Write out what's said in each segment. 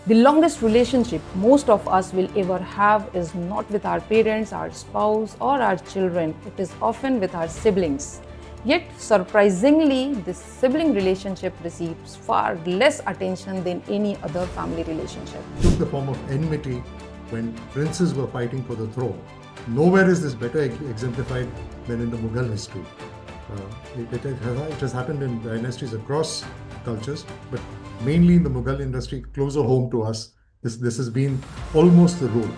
The longest relationship most of us will ever have is not with our parents, our spouse, or our children. It is often with our siblings. Yet, surprisingly, this sibling relationship receives far less attention than any other family relationship. Took the form of enmity when princes were fighting for the throne. Nowhere is this better exemplified than in the Mughal history. It has happened in dynasties across cultures, but mainly in the Mughal industry, closer home to us. This has been almost the rule.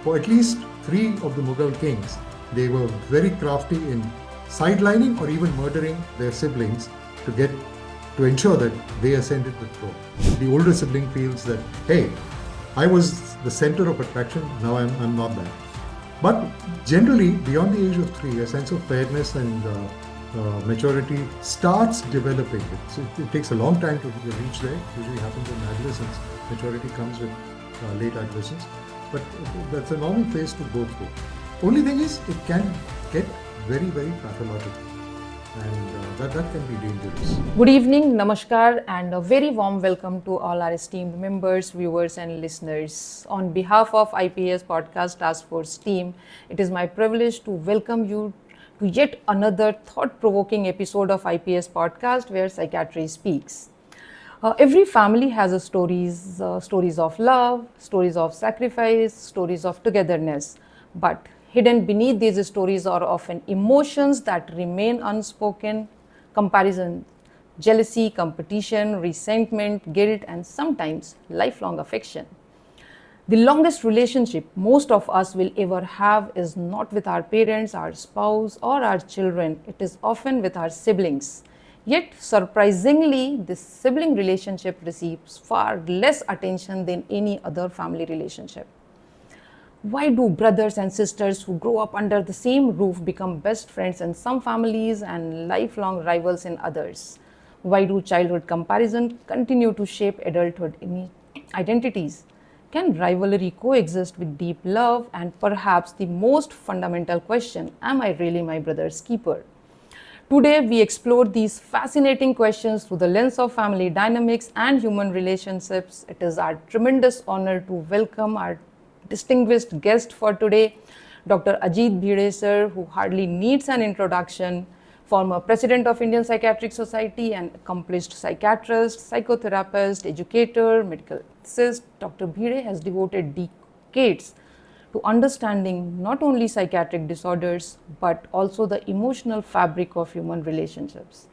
For at least three of the Mughal kings, they were very crafty in sidelining or even murdering their siblings to ensure that they ascended the throne. The older sibling feels that, hey, I was the center of attraction, now I'm not that. But generally, beyond the age of 3, a sense of fairness and maturity starts developing. It takes a long time to reach there. It usually happens in adolescence. Maturity comes with late adolescence. But that's a normal phase to go through. Only thing is, it can get very, very pathological. And that can be dangerous. Good evening, namaskar, and a very warm welcome to all our esteemed members, viewers, and listeners. On behalf of IPS Podcast Task Force team, it is my privilege to welcome you to yet another thought-provoking episode of IPS Podcast where Psychiatry Speaks. Every family has stories of love, stories of sacrifice, stories of togetherness. But hidden beneath these stories are often emotions that remain unspoken: comparison, jealousy, competition, resentment, guilt, and sometimes lifelong affection. The longest relationship most of us will ever have is not with our parents, our spouse, or our children. It is often with our siblings. Yet, surprisingly, this sibling relationship receives far less attention than any other family relationship. Why do brothers and sisters who grow up under the same roof become best friends in some families and lifelong rivals in others? Why do childhood comparison continue to shape adulthood identities? Can rivalry coexist with deep love? And perhaps the most fundamental question, am I really my brother's keeper? Today, we explore these fascinating questions through the lens of family dynamics and human relationships. It is our tremendous honor to welcome our distinguished guest for today, Dr. Ajit Bhide sir, who hardly needs an introduction, former president of Indian Psychiatric Society, an accomplished psychiatrist, psychotherapist, educator, medical ethicist. Dr. Bhide has devoted decades to understanding not only psychiatric disorders but also the emotional fabric of human relationships.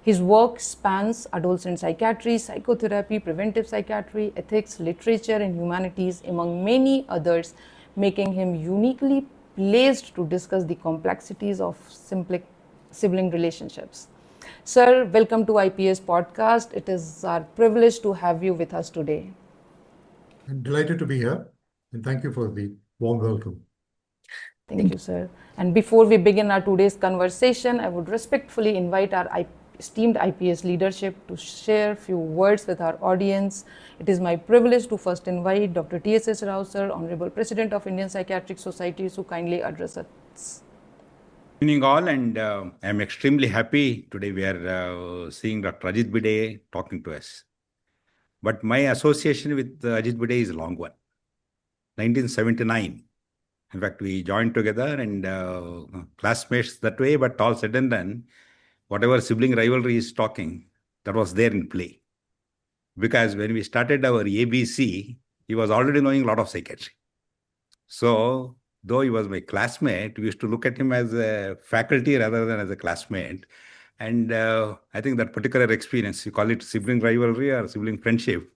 His work spans adolescent psychiatry, psychotherapy, preventive psychiatry, ethics, literature, and humanities, among many others, making him uniquely placed to discuss the complexities of sibling relationships. Sir, welcome to IPS Podcast. It is our privilege to have you with us today. I'm delighted to be here, and thank you for the warm welcome. Thank you, sir. And before we begin our today's conversation, I would respectfully invite our esteemed IPS leadership to share a few words with our audience. It is my privilege to first invite Dr. T.S.S. Rao, sir, Honorable President of Indian Psychiatric Society, to kindly address us. Good evening all, and I'm extremely happy today we are seeing Dr. Ajit Bhide talking to us. But my association with Ajit Bhide is a long one. 1979. In fact, we joined together and classmates that way, but all said and done, whatever sibling rivalry is talking, that was there in play. Because when we started our ABC, he was already knowing a lot of psychiatry. So, though he was my classmate, we used to look at him as a faculty rather than as a classmate. And I think that particular experience, you call it sibling rivalry or sibling friendship,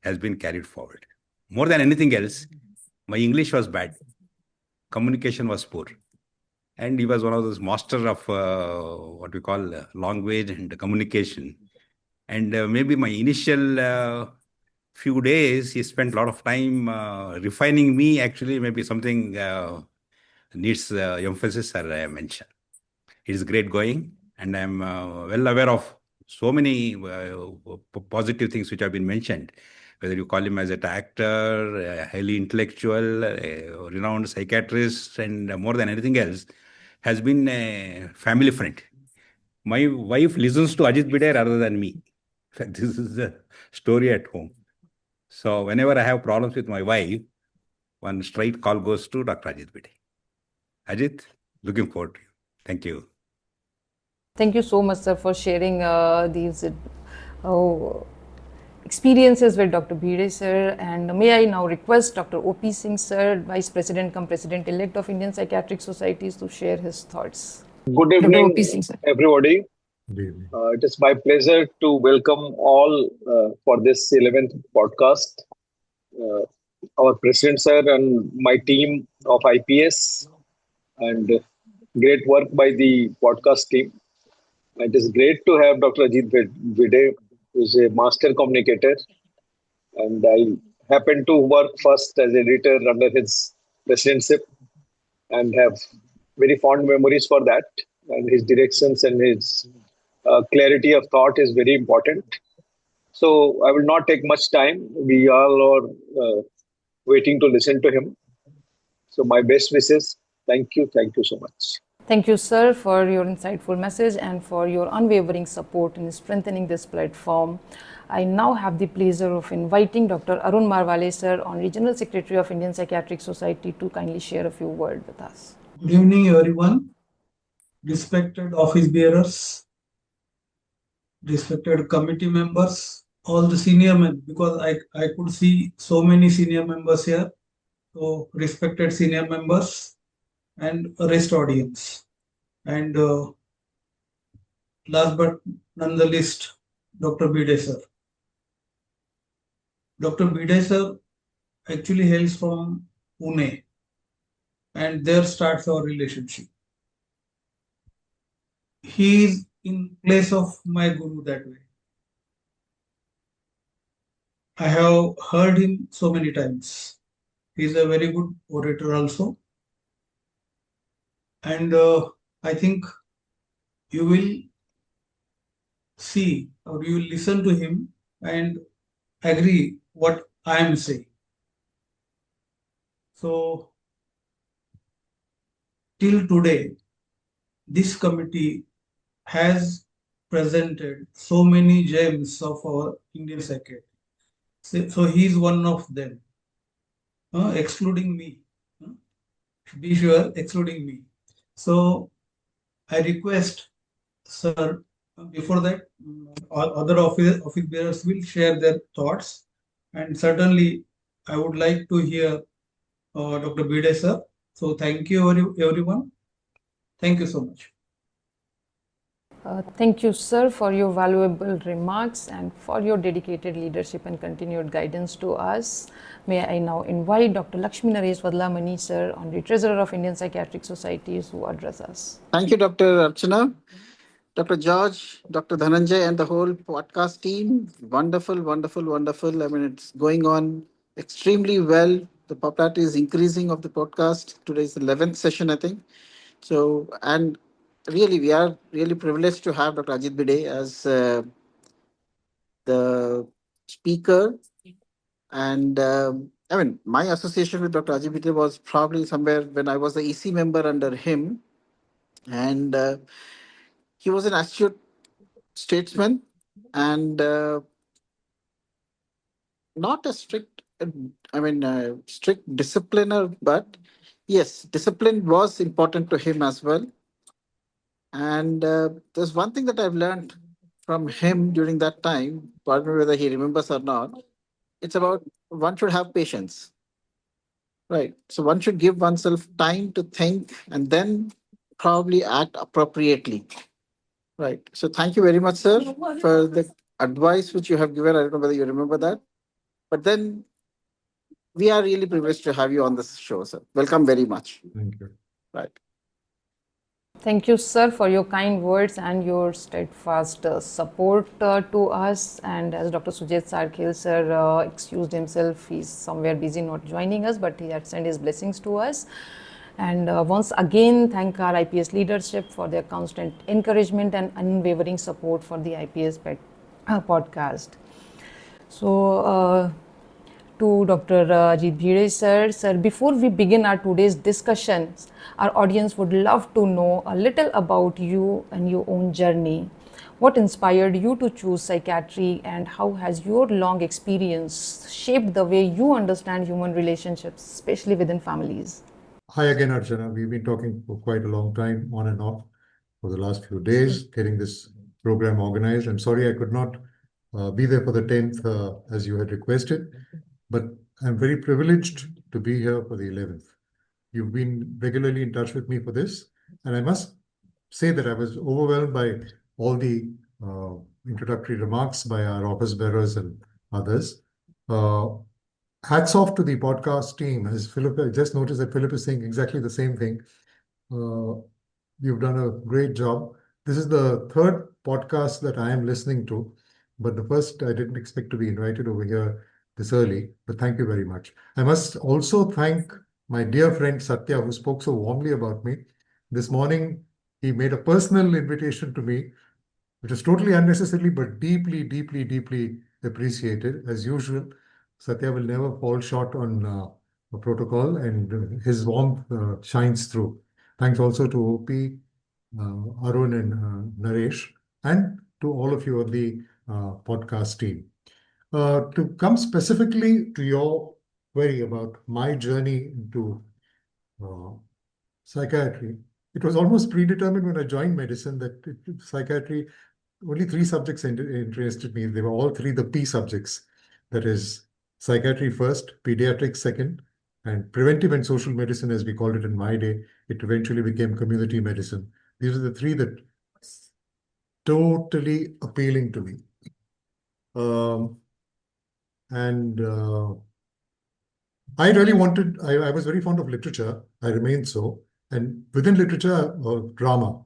has been carried forward. More than anything else, my English was bad. Communication was poor. And he was one of those masters of what we call language and communication. And maybe my initial few days, he spent a lot of time refining me. Actually, maybe something needs emphasis or mention. It is great going, and I'm well aware of so many positive things which have been mentioned. Whether you call him as an actor, a highly intellectual, a renowned psychiatrist, and more than anything else, has been a family friend. My wife listens to Ajit Bhide rather than me. In fact, this is the story at home. So whenever I have problems with my wife, one straight call goes to Dr. Ajit Bhide. Ajit, looking forward to you. Thank you. Thank you so much, sir, for sharing these experiences with Dr. Bhide, sir. And may I now request Dr. O.P. Singh, sir, Vice President cum President-elect of Indian Psychiatric Societies, to share his thoughts. Good Dr. evening, O.P. Singh, sir. everybody. Good evening. It is my pleasure to welcome all for this 11th podcast. Our President, sir, and my team of IPS, and great work by the podcast team. It is great to have Dr. Ajit Bhide, who is a master communicator, and I happen to work first as editor under his presidency and have very fond memories for that. And his directions and his clarity of thought is very important. So I will not take much time. We all are waiting to listen to him. So my best wishes. Thank you. Thank you so much. Thank you, sir, for your insightful message and for your unwavering support in strengthening this platform. I now have the pleasure of inviting Dr. Arun Marwale, sir, on Regional Secretary of Indian Psychiatric Society, to kindly share a few words with us. Good evening, everyone. Respected office bearers, respected committee members, all the senior members, because I could see so many senior members here. So, respected senior members and rest audience. And last but none the least, Dr. Bhide, sir. Dr. Bhide, sir, actually hails from Pune, and there starts our relationship. He is in place of my guru that way. I have heard him so many times. He is a very good orator also. And I think you will see or you will listen to him and agree what I am saying. So, till today, this committee has presented so many gems of our Indian psychiatry. So he is one of them, excluding me. Be sure, excluding me. So I request, sir, before that, other office bearers will share their thoughts, and certainly I would like to hear Dr. Bhide, sir. So thank you, everyone. Thank you so much. Thank you, sir, for your valuable remarks and for your dedicated leadership and continued guidance to us. May I now invite Dr. Lakshmi Naresh Vadlamani, sir, on the Treasurer of Indian Psychiatric Societies, to address us. Thank you, Dr. Archana, Dr. George, Dr. Dhananjay, and the whole podcast team. Wonderful, wonderful, wonderful. I mean, it's going on extremely well. The popularity is increasing of the podcast. Today is the 11th session, I think. So, and really, we are really privileged to have Dr. Ajit Bhide as the speaker. And I mean, my association with Dr. Ajit Bhide was probably somewhere when I was the EC member under him. And he was an astute statesman and not a strict, strict discipliner, but yes, discipline was important to him as well. And there's one thing that I've learned from him during that time, pardon me whether he remembers or not, it's about one should have patience. Right. So one should give oneself time to think and then probably act appropriately. Right. So thank you very much, sir, for the advice which you have given. I don't know whether you remember that. But then we are really privileged to have you on this show, sir. Welcome very much. Thank you. Right. Thank you, sir, for your kind words and your steadfast support to us. And as Dr. Sujit Sarkil, sir, excused himself, he's somewhere busy not joining us, but he had sent his blessings to us. And once again, thank our IPS leadership for their constant encouragement and unwavering support for the IPS podcast. So, to Dr. Ajit Bhide, sir, before we begin our today's discussions, our audience would love to know a little about you and your own journey. What inspired you to choose psychiatry, and how has your long experience shaped the way you understand human relationships, especially within families? Hi again, Archana. We've been talking for quite a long time, on and off, for the last few days, getting this program organized. I'm sorry I could not be there for the 10th as you had requested, but I'm very privileged to be here for the 11th. You've been regularly in touch with me for this, and I must say that I was overwhelmed by all the uh, introductory remarks by our office bearers and others. Uh, Hats off to the podcast team. As Philip, I just noticed that Philip is saying exactly the same thing. Uh, you've done a great job. This is the third podcast that I am listening to, but the first I didn't expect to be invited over here this early, but thank you very much. I must also thank my dear friend Satya, who spoke so warmly about me. This morning, he made a personal invitation to me, which is totally unnecessary, but deeply, deeply, deeply appreciated. As usual, Satya will never fall short on a protocol, and his warmth shines through. Thanks also to OP, Arun, and Naresh, and to all of you on the podcast team. To come specifically to your query about my journey into uh, psychiatry, it was almost predetermined when I joined medicine that psychiatry, only three subjects interested me. They were all three the P subjects. That is psychiatry first, pediatrics second, and preventive and social medicine, as we called it in my day. It eventually became community medicine. These are the three that totally appealing to me. And I really wanted, I was very fond of literature. I remained so. And within literature, drama.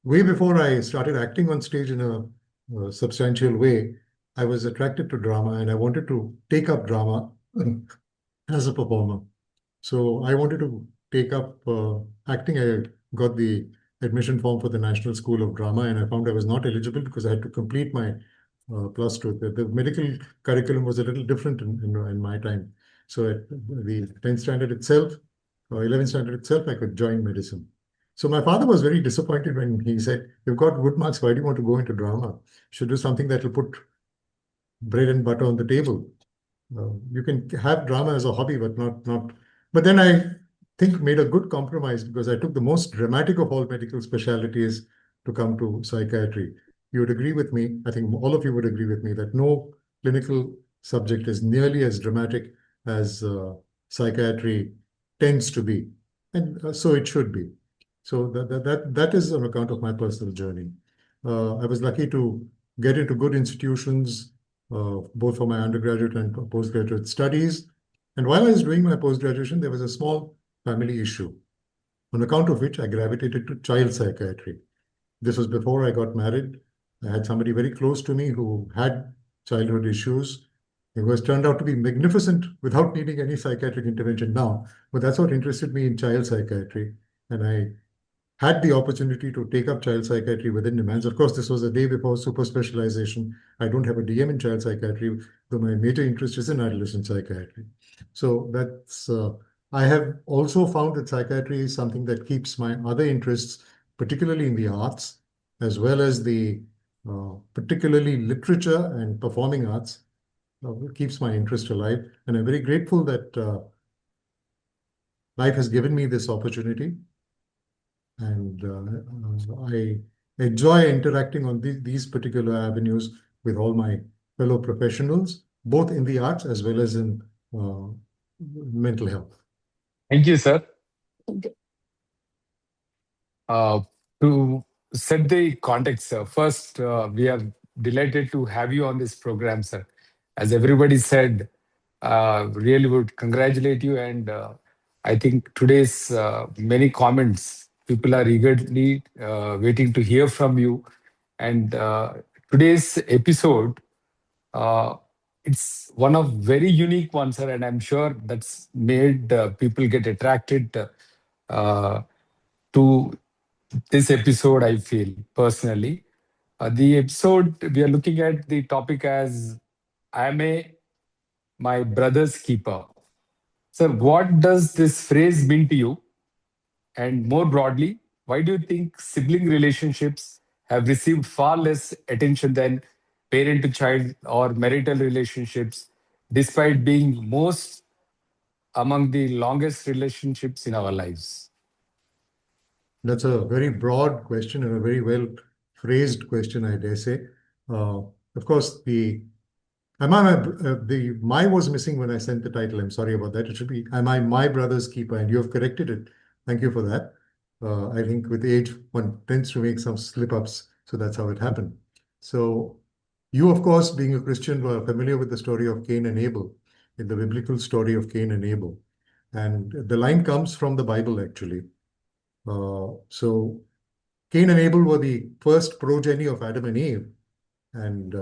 Way before I started acting on stage in a substantial way, I was attracted to drama and I wanted to take up drama as a performer. So I wanted to take up acting. I got the admission form for the National School of Drama, and I found I was not eligible because I had to complete my plus two. The medical curriculum was a little different in my time. So at the 10th standard itself, or 11th standard itself, I could join medicine. So my father was very disappointed when he said, "You've got good marks. Why do you want to go into drama? You should do something that will put bread and butter on the table. You can have drama as a hobby, but not." But then I think made a good compromise because I took the most dramatic of all medical specialties to come to psychiatry. You would agree with me. I think all of you would agree with me that no clinical subject is nearly as dramatic as psychiatry tends to be, and so it should be. So that is on account of my personal journey. I was lucky to get into good institutions, both for my undergraduate and postgraduate studies. And while I was doing my post-graduation, there was a small family issue, on account of which I gravitated to child psychiatry. This was before I got married. I had somebody very close to me who had childhood issues. It was turned out to be magnificent without needing any psychiatric intervention now. But that's what interested me in child psychiatry. And I had the opportunity to take up child psychiatry within demands. Of course, this was a day before super specialization. I don't have a DM in child psychiatry, though my major interest is in adolescent psychiatry. So that's, I have also found that psychiatry is something that keeps my other interests, particularly in the arts, as well as the particularly literature and performing arts, keeps my interest alive. And I'm very grateful that life has given me this opportunity. And I enjoy interacting on these particular avenues with all my fellow professionals, both in the arts as well as in mental health. Thank you, sir. Uh, to set the context, sir, first, we are delighted to have you on this program, sir. As everybody said, really would congratulate you. And I think today's many comments, people are eagerly waiting to hear from you. And today's episode, uh, it's one of very unique ones, sir, and I'm sure that's made people get attracted uh, to this episode, I feel personally. The episode, we are looking at the topic as "I'm a my brother's keeper." Sir, what does this phrase mean to you? And more broadly, why do you think sibling relationships have received far less attention than parent to child or marital relationships, despite being most among the longest relationships in our lives? That's a very broad question and a very well phrased question, I dare say. Of course, the my was missing when I sent the title. I'm sorry about that. It should be Am I my brother's keeper? And you have corrected it. Thank you for that. I think with age, one tends to make some slip ups. So that's how it happened. So you, of course, being a Christian, were familiar with the story of Cain and Abel, in the biblical story of Cain and Abel. And the line comes from the Bible, actually. So Cain and Abel were the first progeny of Adam and Eve. And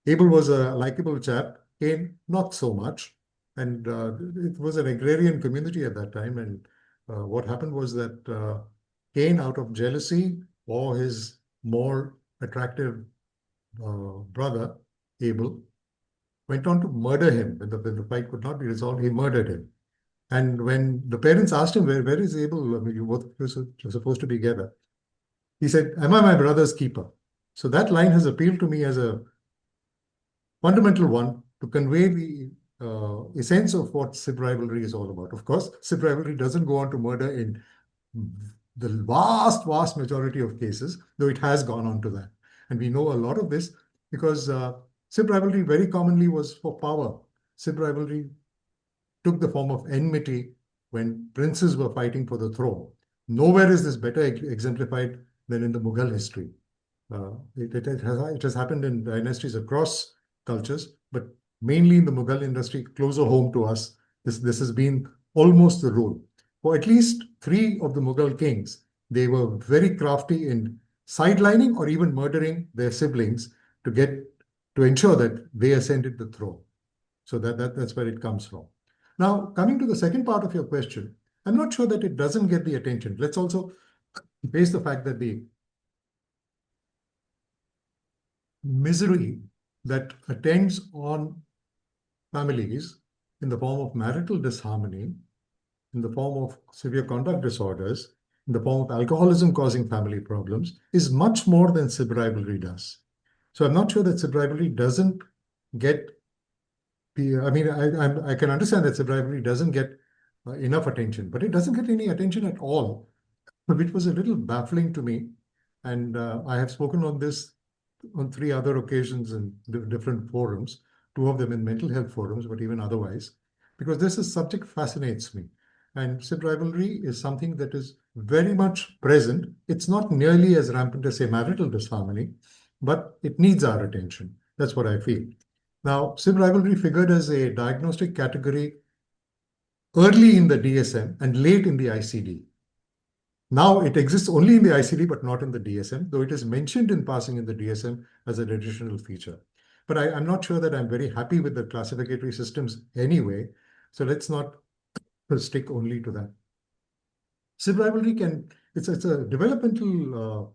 Abel was a likable chap, Cain not so much. And it was an agrarian community at that time. And what happened was that Cain, out of jealousy or his more attractive brother, Abel, went on to murder him. When the fight could not be resolved, he murdered him. And when the parents asked him, where is Abel? I mean, you both were supposed to be together. He said, am I my brother's keeper? So that line has appealed to me as a fundamental one to convey the essence of what Sib rivalry is all about. Of course, Sib rivalry doesn't go on to murder in the vast majority of cases, though it has gone on to that. And we know a lot of this because Sib rivalry very commonly was for power. Sib rivalry took the form of enmity when princes were fighting for the throne. Nowhere is this better exemplified than in the Mughal history. It has happened in dynasties across cultures, but mainly in the Mughal industry, closer home to us. This has been almost the rule. For at least 3 of the Mughal kings, they were very crafty in sidelining or even murdering their siblings to ensure that they ascended the throne. So that's where it comes from. Now, coming to the second part of your question, I'm not sure that it doesn't get the attention. Let's also face the fact that the misery that attends on families in the form of marital disharmony, in the form of severe conduct disorders, in the form of alcoholism causing family problems, is much more than Sib rivalry does. So I'm not sure that Sib rivalry doesn't get I can understand that Sib rivalry doesn't get enough attention, but it doesn't get any attention at all, which was a little baffling to me. And I have spoken on this on 3 other occasions in different forums, 2 of them in mental health forums, but even otherwise, because this subject fascinates me. And Sib rivalry is something that is very much present. It's not nearly as rampant as, say, marital disharmony, but it needs our attention. That's what I feel. Now, Sib rivalry figured as a diagnostic category early in the DSM and late in the ICD. Now it exists only in the ICD, but not in the DSM, though it is mentioned in passing in the DSM as an additional feature. But I'm not sure that I'm very happy with the classificatory systems anyway, so let's not stick only to that. Sib rivalry it's a developmental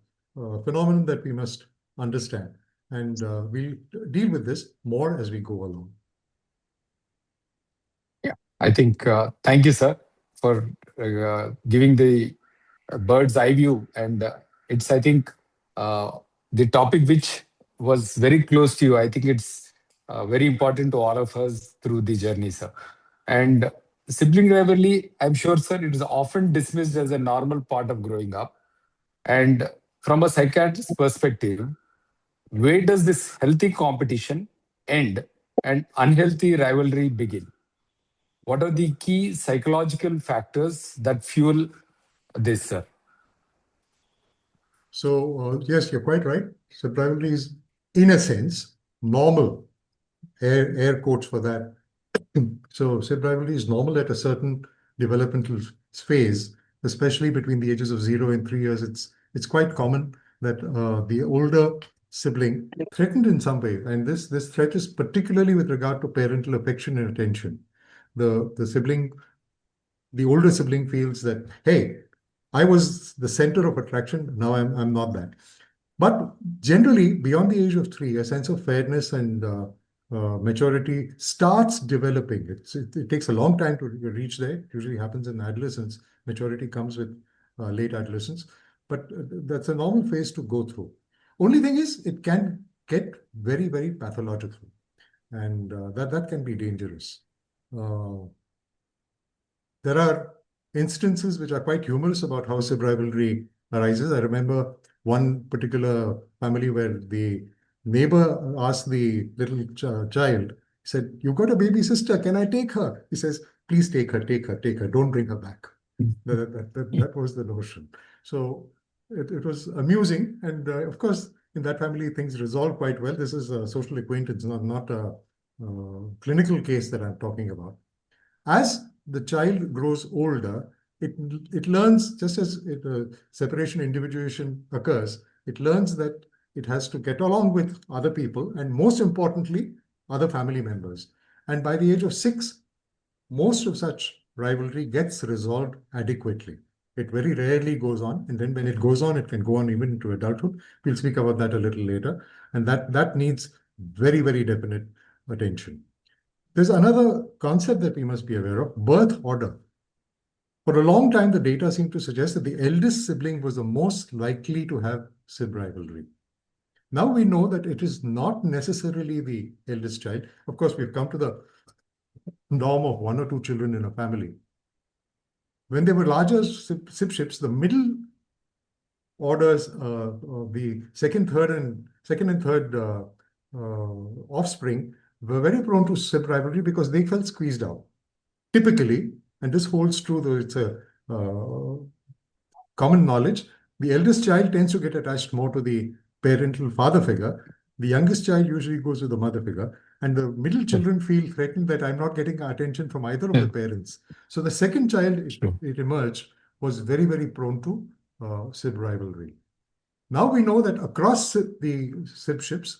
phenomenon that we must understand, and we'll deal with this more as we go along. Yeah, I think, thank you, sir, for giving the bird's eye view. And it's, I think, the topic which was very close to you. I think it's very important to all of us through the journey, sir. And sibling rivalry, I'm sure, sir, it is often dismissed as a normal part of growing up. And from a psychiatrist's perspective, where does this healthy competition end and unhealthy rivalry begin? What are the key psychological factors that fuel this, sir? So, yes, you're quite right. Sib rivalry is, in a sense, normal. Air quotes for that. So, Sib rivalry is normal at a certain developmental phase, especially between the ages of 0 and 3 years. It's quite common that the older sibling threatened in some way, and this threat is particularly with regard to parental affection and attention. The older sibling feels that, hey, I was the center of attraction, now I'm not that. But generally, beyond the age of 3, a sense of fairness and maturity starts developing. It takes a long time to reach there. It usually happens in adolescence. Maturity comes with late adolescence. but that's a normal phase to go through. Only thing is, it can get very, very pathological, and that can be dangerous. There are instances which are quite humorous about how sib rivalry arises. I remember one particular family where the neighbor asked the little child, he said, "You've got a baby sister, can I take her?" He says, "Please take her, take her, take her, don't bring her back." That was the notion. So it was amusing. And of course, in that family, things resolved quite well. This is a social acquaintance, not a clinical case that I'm talking about. As the child grows older, it learns, just as separation individuation occurs, it learns that it has to get along with other people, and most importantly, other family members. And by the age of 6, most of such rivalry gets resolved adequately. It very rarely goes on, and then when it goes on, it can go on even into adulthood. We'll speak about that a little later, and that needs very, very definite attention. There's another concept that we must be aware of: birth order. For a long time, the data seemed to suggest that the eldest sibling was the most likely to have sib rivalry. Now we know that it is not necessarily the eldest child. Of course, we've come to the norm of 1 or 2 children in a family. When there were larger sibships, the middle orders, the second and third offspring, were very prone to sib rivalry because they felt squeezed out. Typically, and this holds true, though it's a common knowledge, the eldest child tends to get attached more to the parental father figure. The youngest child usually goes with the mother figure, and the middle children feel threatened that I'm not getting attention from either of the parents. So the second child, it emerged, was very, very prone to sib rivalry. Now we know that across the sibships,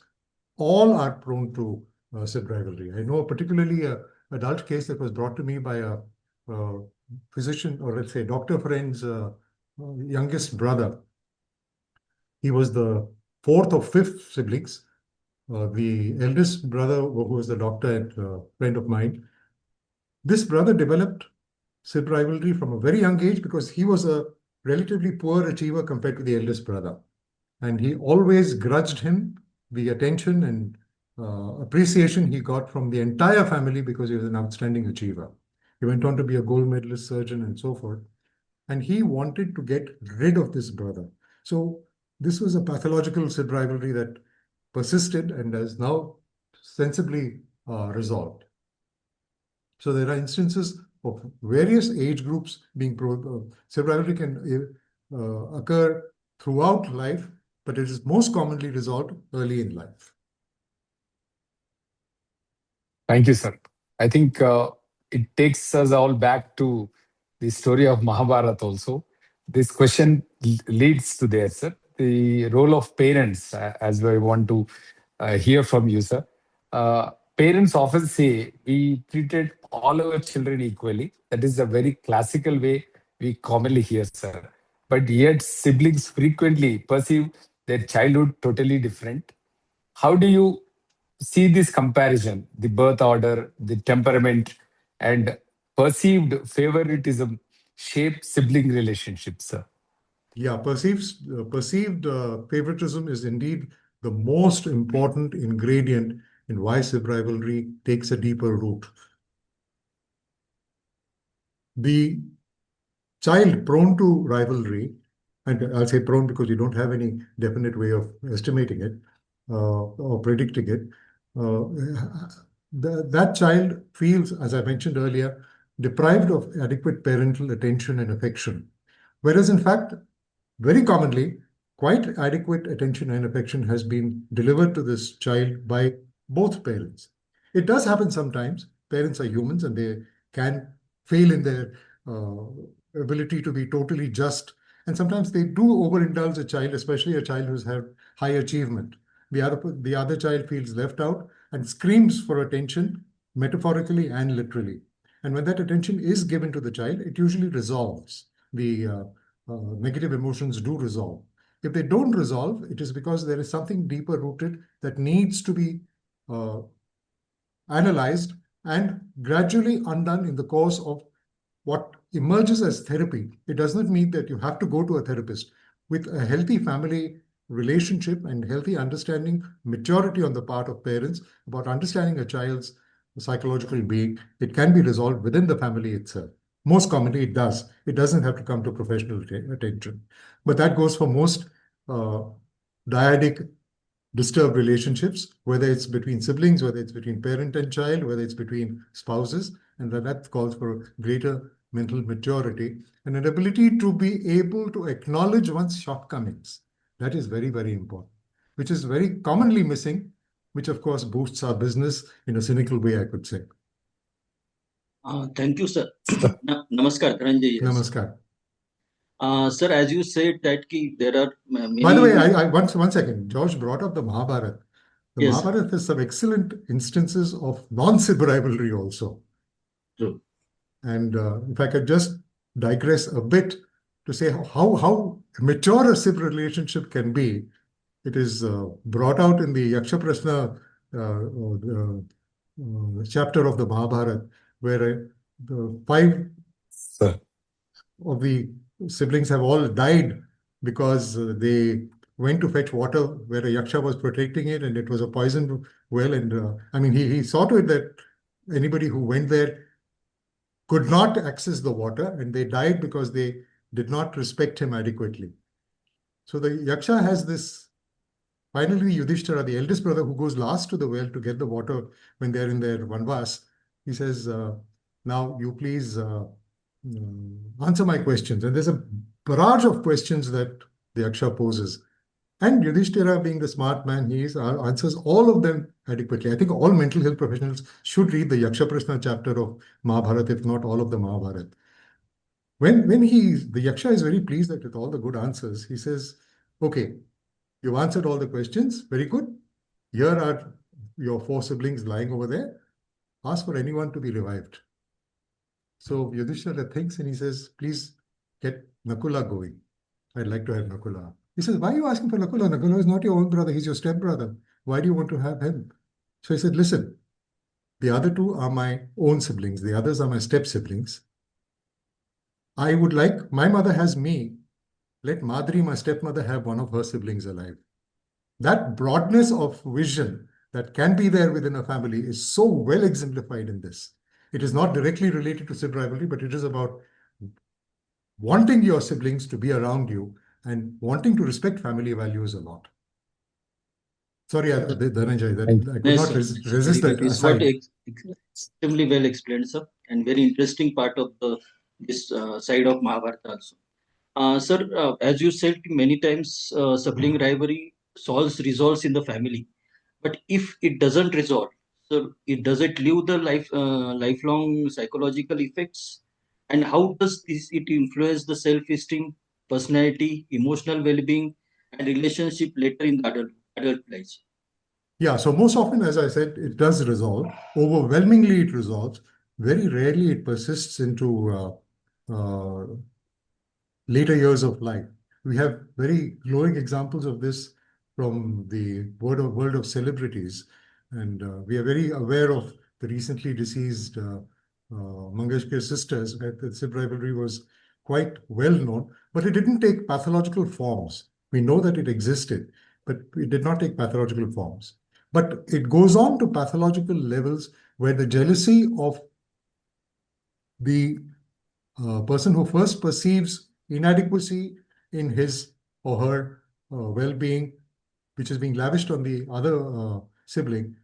all are prone to sib rivalry. I know particularly an adult case that was brought to me by a physician, or let's say doctor friend's youngest brother. He was the 4th or 5th siblings. The eldest brother, who was the doctor and friend of mine, this brother developed sib rivalry from a very young age because he was a relatively poor achiever compared to the eldest brother. And he always grudged him the attention and appreciation he got from the entire family because he was an outstanding achiever. He went on to be a gold medalist surgeon and so forth. And he wanted to get rid of this brother. So this was a pathological sib rivalry that persisted and is now sensibly resolved. So there are instances of various age groups being sib rivalry can occur throughout life, but it is most commonly resolved early in life. Thank you, sir. I think it takes us all back to the story of Mahabharata also. This question leads to there, sir. The role of parents, as we want to hear from you, sir. Parents often say we treated all our children equally. That is a very classical way we commonly hear, sir. But yet siblings frequently perceive their childhood totally different. How do you see this comparison, the birth order, the temperament, and perceived favoritism shape sibling relationships, sir? Yeah, perceived favoritism is indeed the most important ingredient in why sib rivalry takes a deeper root. The child prone to rivalry, and I'll say prone because you don't have any definite way of estimating it or predicting it, that child feels, as I mentioned earlier, deprived of adequate parental attention and affection. Whereas in fact, very commonly, quite adequate attention and affection has been delivered to this child by both parents. It does happen sometimes. Parents are humans and they can fail in their ability to be totally just. And sometimes they do overindulge a child, especially a child who's had high achievement. The other child feels left out and screams for attention, metaphorically and literally. And when that attention is given to the child, it usually resolves. The negative emotions do resolve. If they don't resolve, it is because there is something deeper rooted that needs to be analyzed and gradually undone in the course of what emerges as therapy. It does not mean that you have to go to a therapist. with a healthy family relationship and healthy understanding, maturity on the part of parents about understanding a child's psychological being, it can be resolved within the family itself. Most commonly, it does. It doesn't have to come to professional attention. But that goes for most dyadic disturbed relationships, whether it's between siblings, whether it's between parent and child, whether it's between spouses, and that calls for greater mental maturity and an ability to be able to acknowledge one's shortcomings. That is very, very important, which is very commonly missing, which of course boosts our business in a cynical way, I could say. Thank you, sir. Namaskar, Dhananjay. Yes. Namaskar. Sir, as you said that there are many... By the way, one second. George brought up the Mahabharata. The Yes. Mahabharata has some excellent instances of non-sib rivalry also. True. And if I could just digress a bit to say how mature a sib relationship can be, it is brought out in the Yaksha Prashna chapter of the Mahabharata, where the 5 Sir. of the siblings have all died because they went to fetch water where a yaksha was protecting it, and it was a poisoned well. And I mean, he saw to it that anybody who went there could not access the water, and they died because they did not respect him adequately. So the yaksha has this. Finally, Yudhishthira, the eldest brother who goes last to the well to get the water when they're in their vanvas, he says, now you please answer my questions. And there's a barrage of questions that the Yaksha poses. And Yudhishthira, being the smart man he is, answers all of them adequately. I think all mental health professionals should read the Yaksha Prashna chapter of Mahabharata, if not all of the Mahabharata. When the Yaksha is very pleased that with all the good answers, he says, okay, you've answered all the questions. Very good. Here are your 4 siblings lying over there. Ask for anyone to be revived. So Yudhishthira thinks and he says, please get Nakula going. I'd like to have Nakula. He says, why are you asking for Nakula? Nakula is not your own brother. He's your stepbrother. Why do you want to have him? So he said, listen, the other 2 are my own siblings. The others are my step siblings. I would like, my mother has me. Let Madri, my stepmother, have one of her siblings alive. That broadness of vision that can be there within a family is so well exemplified in this. It is not directly related to sib rivalry, but it is about wanting your siblings to be around you and wanting to respect family values a lot. Sorry, Dhananjay, I could not resist that aside. Extremely well explained, sir, and very interesting part of this side of Mahabharata also. Sir, as you said many times, sibling rivalry resolves in the family. But if it doesn't resolve, so does it leave the lifelong psychological effects? And how does it influence the self-esteem, personality, emotional well-being, and relationship later in the adult life? Yeah, so most often, as I said, it does resolve. Overwhelmingly, it resolves. Very rarely, it persists into later years of life. We have very glowing examples of this from the world of celebrities. And we are very aware of the recently deceased Mangeshkar sisters, where the sib rivalry was quite well known, but it didn't take pathological forms. We know that it existed, but it did not take pathological forms. But it goes on to pathological levels where the jealousy of the person who first perceives inadequacy in his or her well-being, which is being lavished on the other sibling,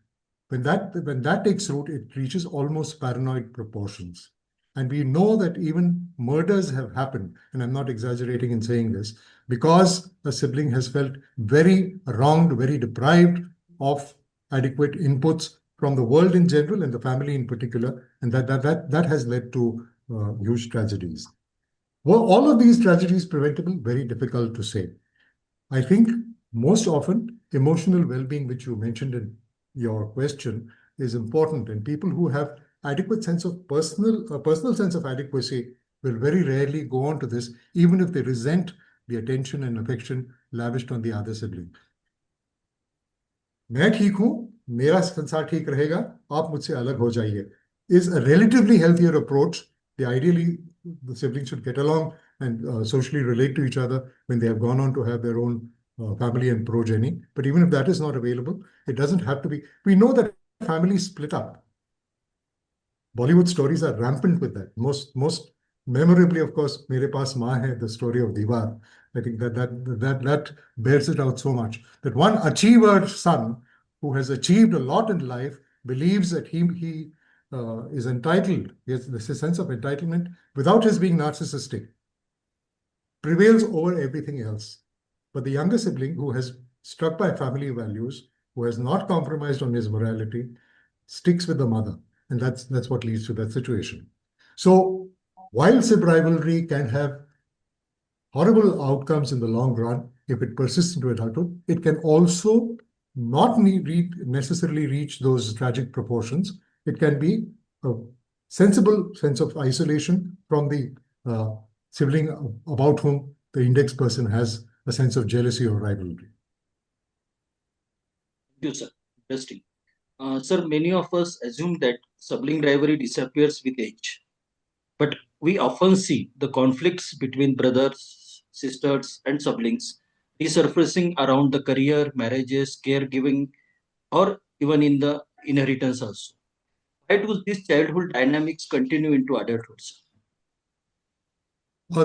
when that takes root, it reaches almost paranoid proportions. And we know that even murders have happened, and I'm not exaggerating in saying this, because a sibling has felt very wronged, very deprived of adequate inputs from the world in general and the family in particular, and that has led to huge tragedies. Were all of these tragedies preventable? Very difficult to say. I think most often emotional well-being, which you mentioned in your question, is important, and people who have adequate sense of personal sense of adequacy will very rarely go on to this, even if they resent the attention and affection lavished on the other sibling. मैं ठीक हूं, मेरा संसार ठीक रहेगा, आप मुझसे अलग हो जाइए, is a relatively healthier approach. Ideally, the siblings should get along and socially relate to each other when they have gone on to have their own family and progeny. But even if that is not available, it doesn't have to be. We know that families split up. Bollywood stories are rampant with that. Most memorably, of course, Mere Paas Maa Hai, the story of Diwar. I think that bears it out so much. That one achiever son who has achieved a lot in life believes that he is entitled. He has this sense of entitlement without his being narcissistic. Prevails over everything else. But the younger sibling who has struck by family values, who has not compromised on his morality, sticks with the mother. And that's what leads to that situation. So while sib rivalry can have horrible outcomes in the long run, if it persists into adulthood, it can also not necessarily reach those tragic proportions. It can be a sensible sense of isolation from the sibling about whom the index person has a sense of jealousy or rivalry. Thank you, sir. Interesting. Sir, many of us assume that sibling rivalry disappears with age. But we often see the conflicts between brothers, sisters, and siblings resurfacing around the career, marriages, caregiving, or even in the inheritance also. Why do these childhood dynamics continue into adulthood, sir?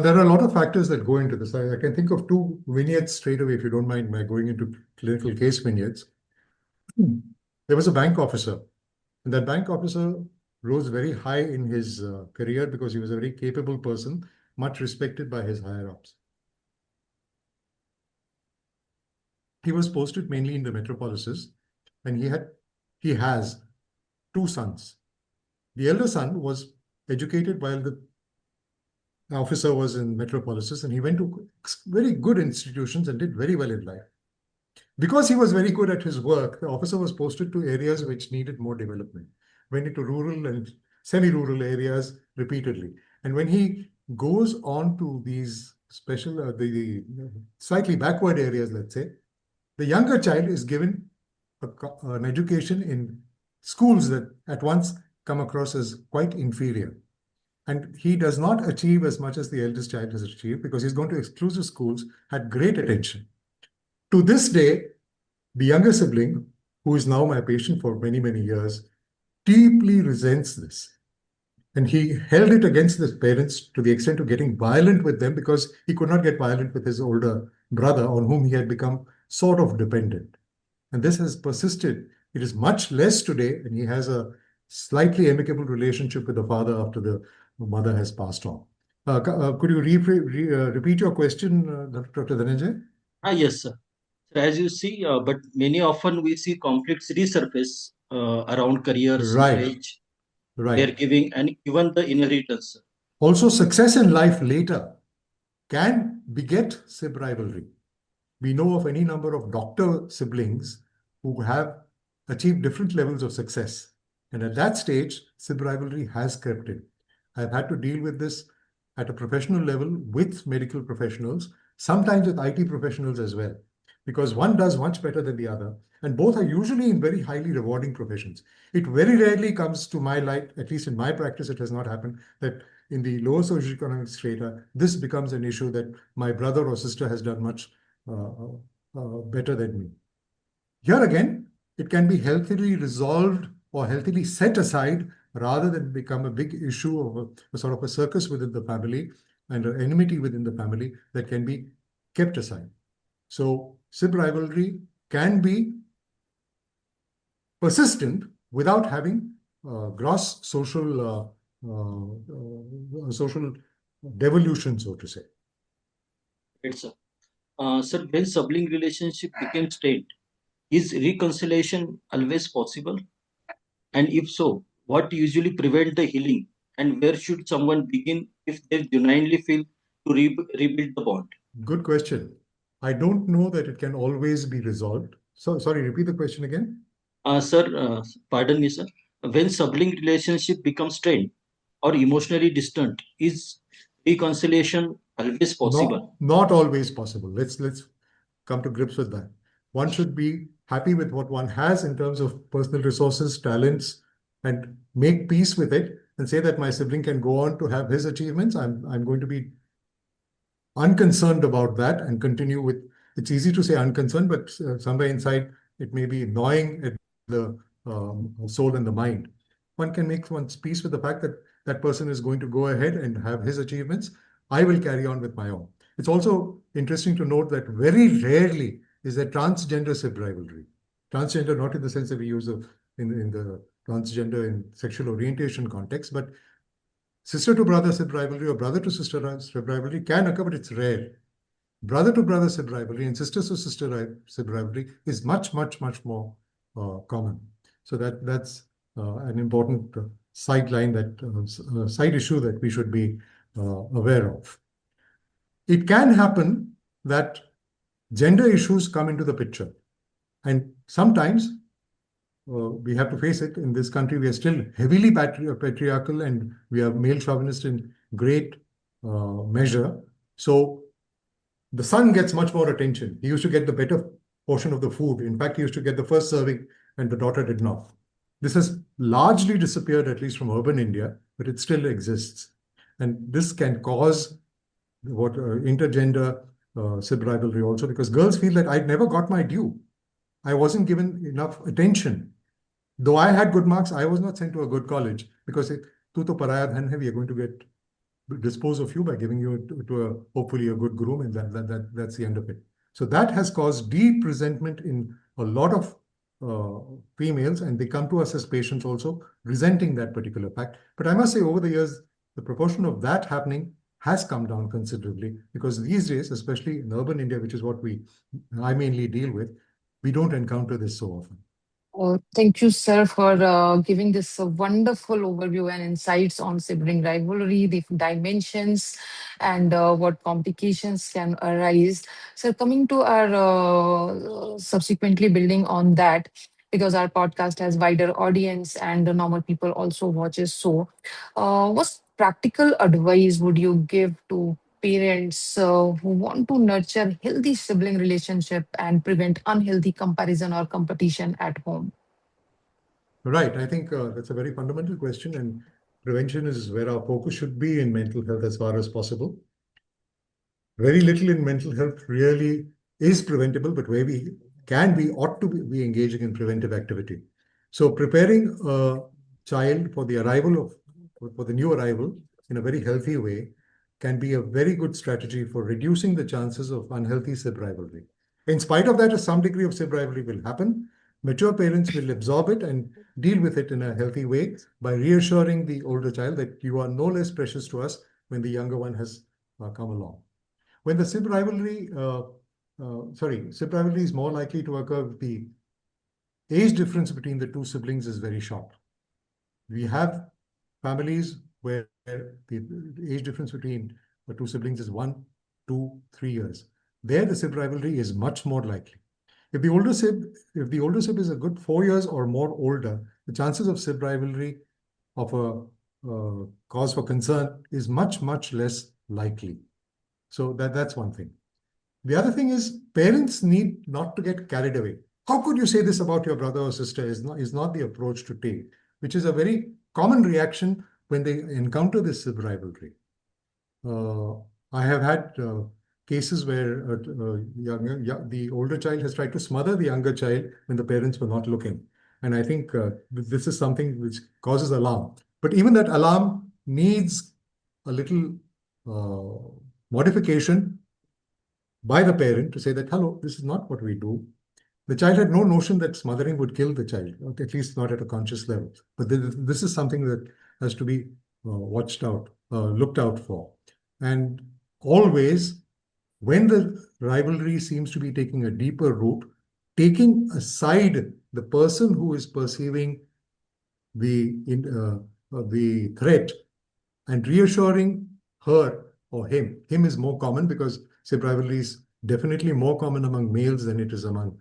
There are a lot of factors that go into this. I can think of two vignettes straight away, if you don't mind my going into clinical case vignettes. There was a bank officer, and that bank officer rose very high in his career because he was a very capable person, much respected by his higher-ups. He was posted mainly in the metropolises, and he has two sons. The elder son was educated while the officer was in metropolises, and he went to very good institutions and did very well in life. Because he was very good at his work, the officer was posted to areas which needed more development, went into rural and semi-rural areas repeatedly. And when he goes on to these special, the slightly backward areas, let's say, the younger child is given an education in schools that at once come across as quite inferior. And he does not achieve as much as the eldest child has achieved because he's gone to exclusive schools, had great attention. To this day, the younger sibling, who is now my patient for many, many years, deeply resents this. And he held it against his parents to the extent of getting violent with them because he could not get violent with his older brother on whom he had become sort of dependent. And this has persisted. It is much less today, and he has a slightly amicable relationship with the father after the mother has passed on. Could you repeat your question, Dr. Dhananjay? Yes, sir. So as you see, but many often we see conflicts resurface around careers, Right. marriage, Right. caregiving, and even the inheritance. Also, success in life later can beget sib rivalry. We know of any number of doctor siblings who have achieved different levels of success. And at that stage, sib rivalry has crept in. I've had to deal with this at a professional level with medical professionals, sometimes with IT professionals as well, because one does much better than the other. And both are usually in very highly rewarding professions. It very rarely comes to my light, at least in my practice, it has not happened, that in the lower socioeconomic strata, this becomes an issue that my brother or sister has done much better than me. Here again, it can be healthily resolved or healthily set aside rather than become a big issue of a sort of a circus within the family and an enmity within the family that can be kept aside. So sib rivalry can be persistent without having gross social devolution, so to say. Right, sir. Sir, when sibling relationship became strained, is reconciliation always possible? And if so, what usually prevent the healing? And where should someone begin if they genuinely feel to rebuild the bond? Good question. I don't know that it can always be resolved. So, sorry, repeat the question again. Sir, pardon me, sir. When sibling relationship becomes strained or emotionally distant, is reconciliation always possible? Not always possible. Let's come to grips with that. One should be happy with what one has in terms of personal resources, talents, and make peace with it and say that my sibling can go on to have his achievements. I'm going to be unconcerned about that and continue with, it's easy to say unconcerned, but somewhere inside it may be gnawing at the soul and the mind. One can make one's peace with the fact that that person is going to go ahead and have his achievements. I will carry on with my own. It's also interesting to note that very rarely is there transgender Sib rivalry. Transgender, not in the sense that we use in the transgender in sexual orientation context, but sister to brother Sib rivalry or brother to sister Sib rivalry can occur, but it's rare. Brother to brother Sib rivalry and sister to sister Sib rivalry is much, much, much more common. So that's an important sideline, that side issue that we should be aware of. It can happen that gender issues come into the picture. And sometimes we have to face it. In this country, we are still heavily patriarchal and we are male chauvinist in great measure. So the son gets much more attention. He used to get the better portion of the food. In fact, he used to get the first serving and the daughter did not. This has largely disappeared, at least from urban India, but it still exists. And this can cause what intergender Sib rivalry also, because girls feel that I'd never got my due. I wasn't given enough attention. Though I had good marks, I was not sent to a good college because tu to paraya dhan hai, we are going to dispose of you by giving you to a hopefully a good groom, and that's the end of it. So that has caused deep resentment in a lot of females, and they come to us as patients also resenting that particular fact. But I must say, over the years, the proportion of that happening has come down considerably, because these days, especially in urban India, which is what I mainly deal with, we don't encounter this so often. Thank you, sir, for giving this wonderful overview and insights on sibling rivalry, the dimensions, and what complications can arise. So, coming to our subsequently building on that, because our podcast has wider audience and the normal people also watches. So, what practical advice would you give to parents who want to nurture healthy sibling relationship and prevent unhealthy comparison or competition at home? Right. I think that's a very fundamental question, and prevention is where our focus should be in mental health as far as possible. Very little in mental health really is preventable, but where we can, we ought to be engaging in preventive activity. So preparing a child for the new arrival in a very healthy way can be a very good strategy for reducing the chances of unhealthy Sib rivalry. In spite of that, some degree of Sib rivalry will happen. Mature parents will absorb it and deal with it in a healthy way by reassuring the older child that you are no less precious to us when the younger one has come along. When the Sib rivalry is more likely to occur if the age difference between the two siblings is very short. We have families where the age difference between the two siblings is 1, 2, 3 years. There, the Sib rivalry is much more likely. If the older sib is a good 4 years or more older, the chances of Sib rivalry of a cause for concern is much, much less likely. So that's one thing. The other thing is parents need not to get carried away. How could you say this about your brother or sister is not the approach to take, which is a very common reaction when they encounter this Sib rivalry. I have had cases where the older child has tried to smother the younger child when the parents were not looking. And I think this is something which causes alarm. But even that alarm needs a little modification by the parent to say that, hello, this is not what we do. The child had no notion that smothering would kill the child, at least not at a conscious level. But this is something that has to be looked out for. And always, when the rivalry seems to be taking a deeper root, taking aside the person who is perceiving the threat and reassuring her or him. Him is more common because Sib rivalry is definitely more common among males than it is among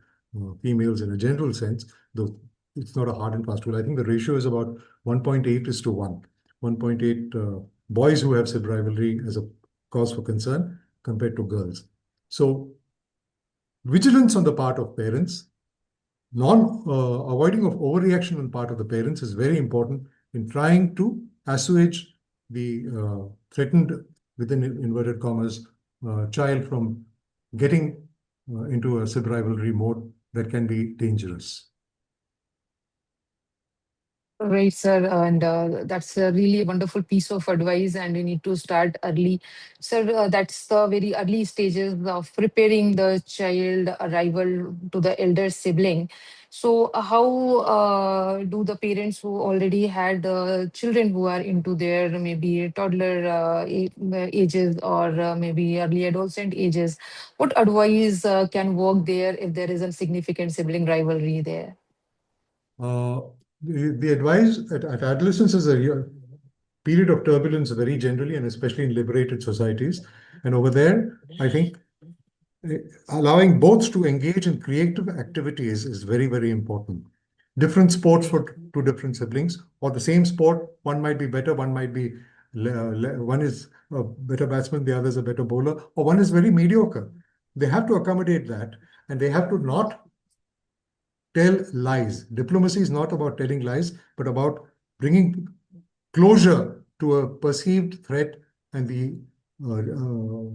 females in a general sense, though it's not a hard and fast rule. I think the ratio is about 1.8:1. 1.8 boys who have Sib rivalry as a cause for concern compared to girls. So vigilance on the part of parents, avoiding of overreaction on the part of the parents is very important in trying to assuage the threatened, within inverted commas, child from getting into a sib rivalry mode that can be dangerous. Right, sir, and that's a really wonderful piece of advice, and we need to start early. Sir, that's the very early stages of preparing the child arrival to the elder sibling. So, how do the parents who already had children who are into their maybe toddler ages or maybe early adolescent ages, what advice can work there if there is a significant sibling rivalry there? Uh, the advice at adolescence is a period of turbulence, very generally, and especially in liberated societies. And over there, I think allowing both to engage in creative activities is very, very important. Different sports for two different siblings, or the same sport, one might be better, one might be, one is a better batsman, the other is a better bowler, or one is very mediocre. They have to accommodate that, and they have to not tell lies. Diplomacy is not about telling lies, but about bringing closure to a perceived threat and the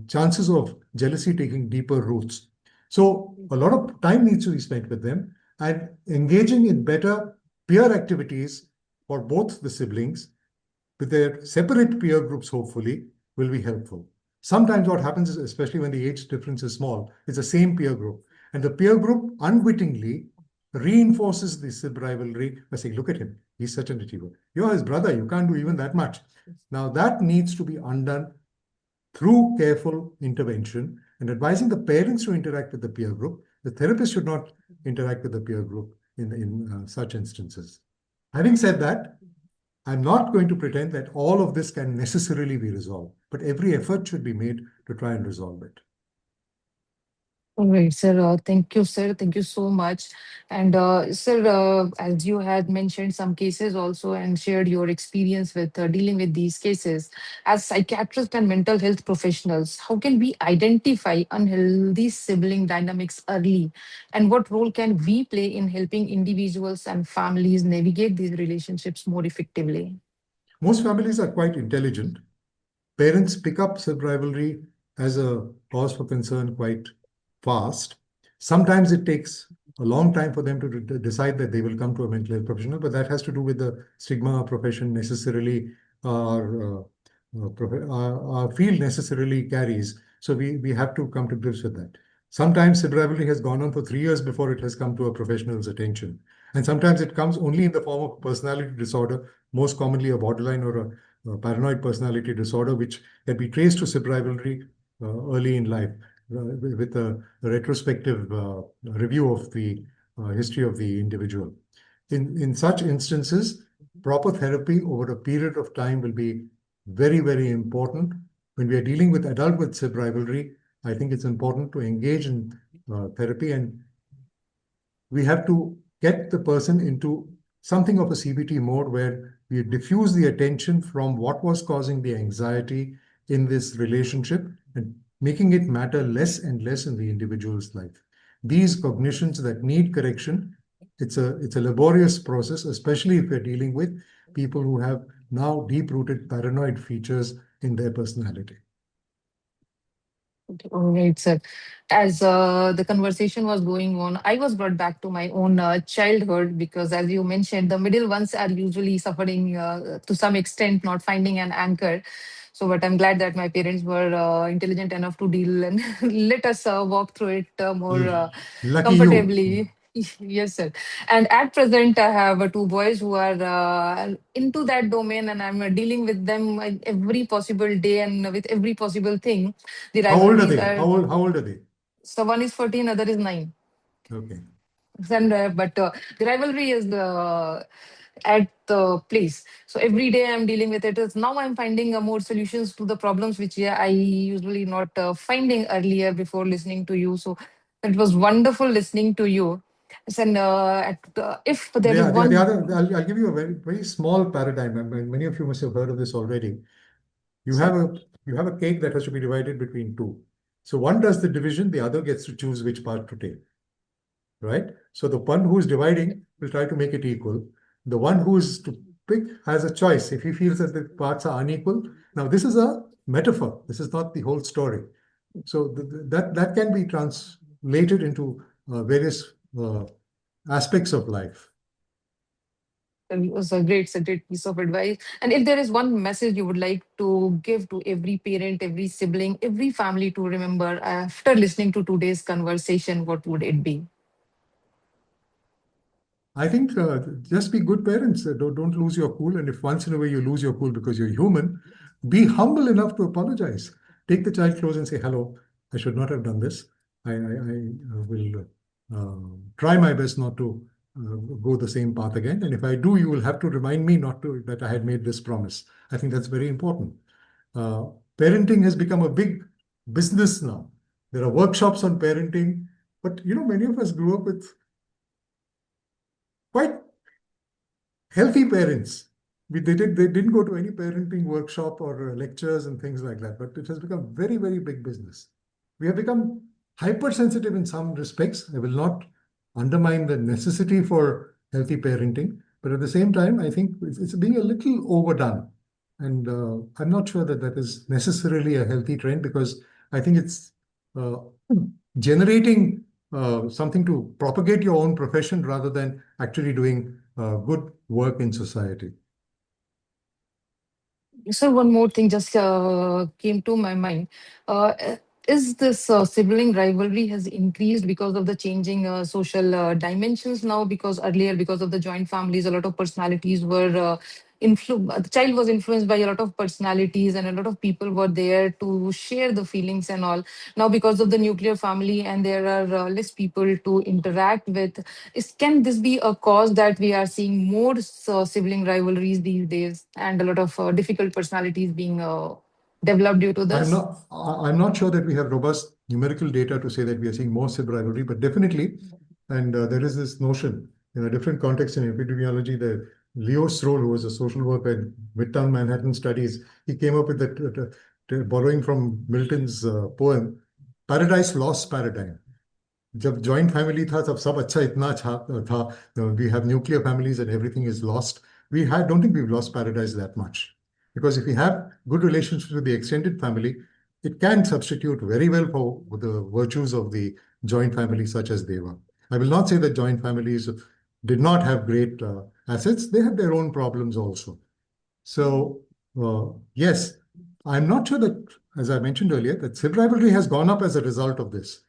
chances of jealousy taking deeper roots. So a lot of time needs to be spent with them, and engaging in better peer activities for both the siblings with their separate peer groups, hopefully, will be helpful. Sometimes what happens is, especially when the age difference is small, it's the same peer group. And the peer group unwittingly reinforces the sib rivalry by saying, look at him, he's such an achiever. You're his brother, you can't do even that much. Now that needs to be undone through careful intervention and advising the parents to interact with the peer group. The therapist should not interact with the peer group in such instances. Having said that, I'm not going to pretend that all of this can necessarily be resolved, but every effort should be made to try and resolve it. All right, sir. Thank you, sir. Thank you so much. And sir, as you had mentioned some cases also and shared your experience with dealing with these cases, as psychiatrists and mental health professionals, how can we identify unhealthy sibling dynamics early? And what role can we play in helping individuals and families navigate these relationships more effectively? Most families are quite intelligent. Parents pick up sib rivalry as a cause for concern quite fast. Sometimes it takes a long time for them to decide that they will come to a mental health professional, but that has to do with the stigma our profession necessarily, our field necessarily carries. So we have to come to grips with that. Sometimes sib rivalry has gone on for 3 years before it has come to a professional's attention. And sometimes it comes only in the form of personality disorder, most commonly a borderline or a paranoid personality disorder, which can be traced to sib rivalry early in life with a retrospective review of the history of the individual. In such instances, proper therapy over a period of time will be very, very important. When we are dealing with adult with sib rivalry, I think it's important to engage in therapy, and we have to get the person into something of a CBT mode where we diffuse the attention from what was causing the anxiety in this relationship and making it matter less and less in the individual's life. These cognitions that need correction, it's a laborious process, especially if we're dealing with people who have now deep-rooted paranoid features in their personality. All right, sir. As the conversation was going on, I was brought back to my own childhood because, as you mentioned, the middle ones are usually suffering to some extent, not finding an anchor. So, but I'm glad that my parents were intelligent enough to deal and let us walk through it more Lucky you. comfortably. Yes, sir. And at present, I have two boys who are into that domain, and I'm dealing with them every possible day and with every possible thing. The How old are rivalries they? are, How old are they? so one is 14, other is 9. Okay. And but the rivalry is at the place. So every day I'm dealing with it. Now I'm finding more solutions to the problems which, yeah, I usually not finding earlier before listening to you. So it was wonderful listening to you. And if there is The one, other, I'll give you a very, very small paradigm. I mean, many of you must have heard of this already. You have a cake that has to be divided between two. So one does the division, the other gets to choose which part to take, right? So the one who is dividing will try to make it equal. The one who is to pick has a choice. If he feels that the parts are unequal, now this is a metaphor. This is not the whole story. So that can be translated into various aspects of life. It was a great piece of advice. And if there is one message you would like to give to every parent, every sibling, every family to remember after listening to today's conversation, what would it be? I think just be good parents. Don't lose your cool. And if once in a way you lose your cool because you're human, be humble enough to apologize. Take the child close and say, "Hello, I should not have done this. I will try my best not to go the same path again. And if I do, you will have to remind me not to that I had made this promise." I think that's very important. Uh, Parenting has become a big business now. There are workshops on parenting, but many of us grew up with quite healthy parents. They didn't go to any parenting workshop or lectures and things like that, but it has become very, very big business. We have become hypersensitive in some respects. I will not undermine the necessity for healthy parenting, but at the same time, I think it's being a little overdone. And I'm not sure that is necessarily a healthy trend, because I think it's uh, generating something to propagate your own profession rather than actually doing good work in society. So one more thing just came to my mind. Uh, is this sibling rivalry has increased because of the changing social dimensions now? Because earlier, because of the joint families, a lot of personalities were the child was influenced by a lot of personalities, and a lot of people were there to share the feelings and all. Now, because of the nuclear family, and there are less people to interact with, can this be a cause that we are seeing more sibling rivalries these days, and a lot of difficult personalities being developed due to this? I'm not sure that we have robust numerical data to say that we are seeing more SIB rivalry, but definitely, and there is this notion in a different context in epidemiology. The Leo Stroll, who was a social worker in Midtown Manhattan Studies, he came up with that, borrowing from Milton's poem, Paradise Lost Paradigm. जब joint family था तब सब अच्छा इतना अच्छा था. We have nuclear families and everything is lost. Don't think we've lost paradise that much, because if we have good relationships with the extended family, it can substitute very well for the virtues of the joint family such as they were. I will not say that joint families did not have great assets. They had their own problems also. So yes, I'm not sure that, as I mentioned earlier, that SIB rivalry has gone up as a result of this.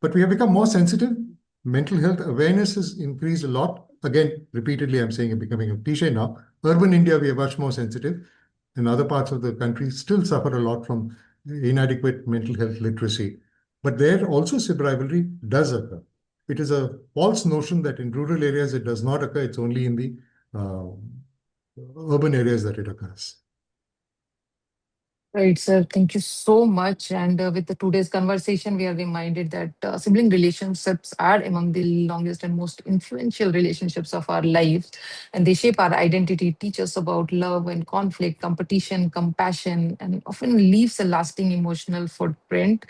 But we have become more sensitive. Mental health awareness has increased a lot. Again, repeatedly, I'm saying it's becoming a cliche now. Urban India, we are much more sensitive. In other parts of the country, still suffer a lot from inadequate mental health literacy. But there also SIB rivalry does occur. It is a false notion that in rural areas it does not occur. It's only in the urban areas that it occurs. Right, sir. Thank you so much. And with the today's conversation, we are reminded that sibling relationships are among the longest and most influential relationships of our lives, and they shape our identity, teach us about love and conflict, competition, compassion, and often leaves a lasting emotional footprint.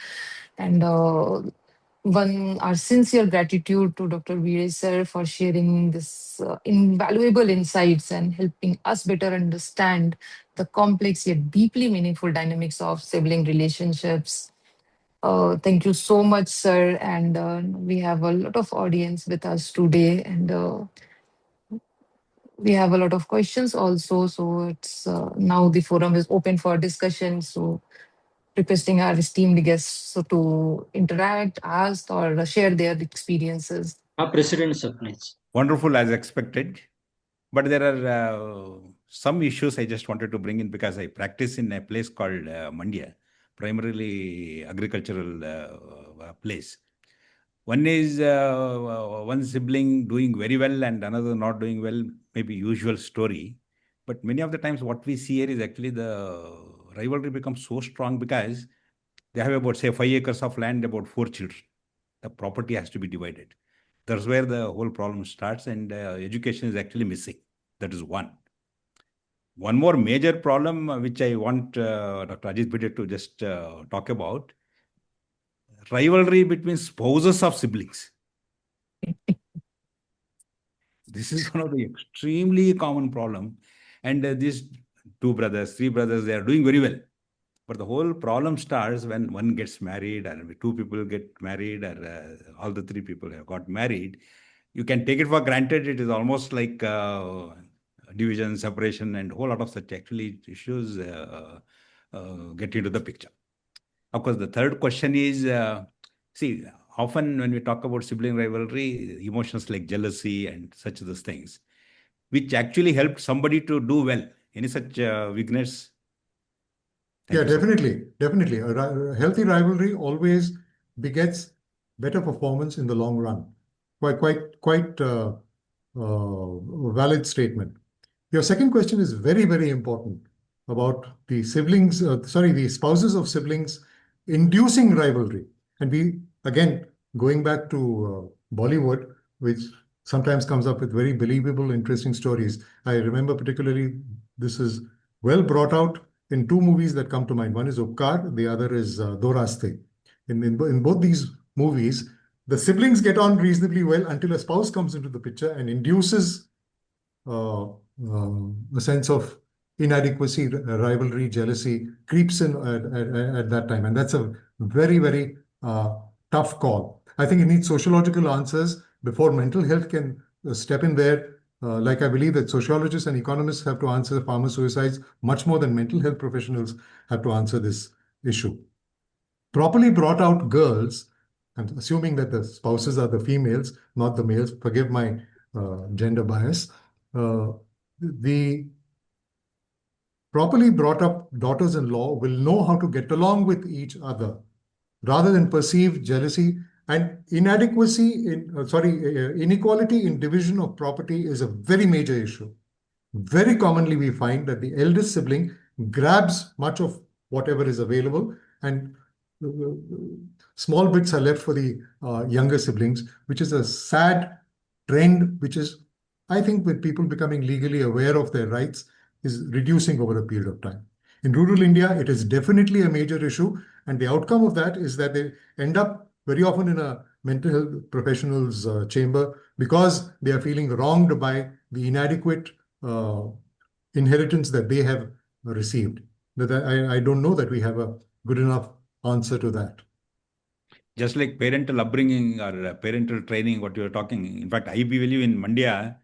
And one our sincere gratitude to Dr. Bhide sir for sharing this invaluable insights and helping us better understand the complex yet deeply meaningful dynamics of sibling relationships. Thank you so much, sir. And we have a lot of audience with us today, and we have a lot of questions also. So it's now the forum is open for discussion. So requesting our esteemed guests to interact, ask, or share their experiences. President, sir, please. Wonderful as expected. But there are some issues I just wanted to bring in, because I practice in a place called Mandya, primarily agricultural place. One is one sibling doing very well and another not doing well, maybe usual story. But many of the times what we see here is actually the rivalry becomes so strong because they have about, say, 5 acres of land, about 4 children. The property has to be divided. That's where the whole problem starts, and education is actually missing. That is one. One more major problem which I want Dr. Ajit Bhide to just talk about: rivalry between spouses of siblings. This is one of the extremely common problem. And these 2 brothers, 3 brothers, they are doing very well. But the whole problem starts when one gets married, or two people get married, or all the three people have got married. You can take it for granted. It is almost like division, separation, and a whole lot of such actually issues get into the picture. Of course, the third question is, see, often when we talk about sibling rivalry, emotions like jealousy and such those things, which actually helped somebody to do well. Any such weakness? Yeah, definitely. A healthy rivalry always begets better performance in the long run. Quite valid statement. Your second question is very important about the siblings, the spouses of siblings inducing rivalry. And we, again, going back to Bollywood, which sometimes comes up with very believable, interesting stories. I remember particularly this is well brought out in two movies that come to mind. One is Upkar, the other is Do Raste. In both these movies, the siblings get on reasonably well until a spouse comes into the picture and induces a sense of inadequacy, rivalry, jealousy creeps in at that time. And that's a very tough call. I think it needs sociological answers before mental health can step in there. Like I believe that sociologists and economists have to answer farmer suicides much more than mental health professionals have to answer this issue. Properly brought out girls, I'm assuming that the spouses are the females, not the males, forgive my gender bias. The properly brought up daughters-in-law will know how to get along with each other rather than perceive jealousy and inadequacy inequality in division of property is a very major issue. Very commonly we find that the eldest sibling grabs much of whatever is available and small bits are left for the younger siblings, which is a sad trend, which is, I think, with people becoming legally aware of their rights, is reducing over a period of time. In rural India, it is definitely a major issue, and the outcome of that is that they end up very often in a mental health professional's chamber because they are feeling wronged by the inadequate inheritance that they have received. I don't know that we have a good enough answer to that. Just like parental upbringing or parental training, what you are talking. In fact, I believe in Mandya,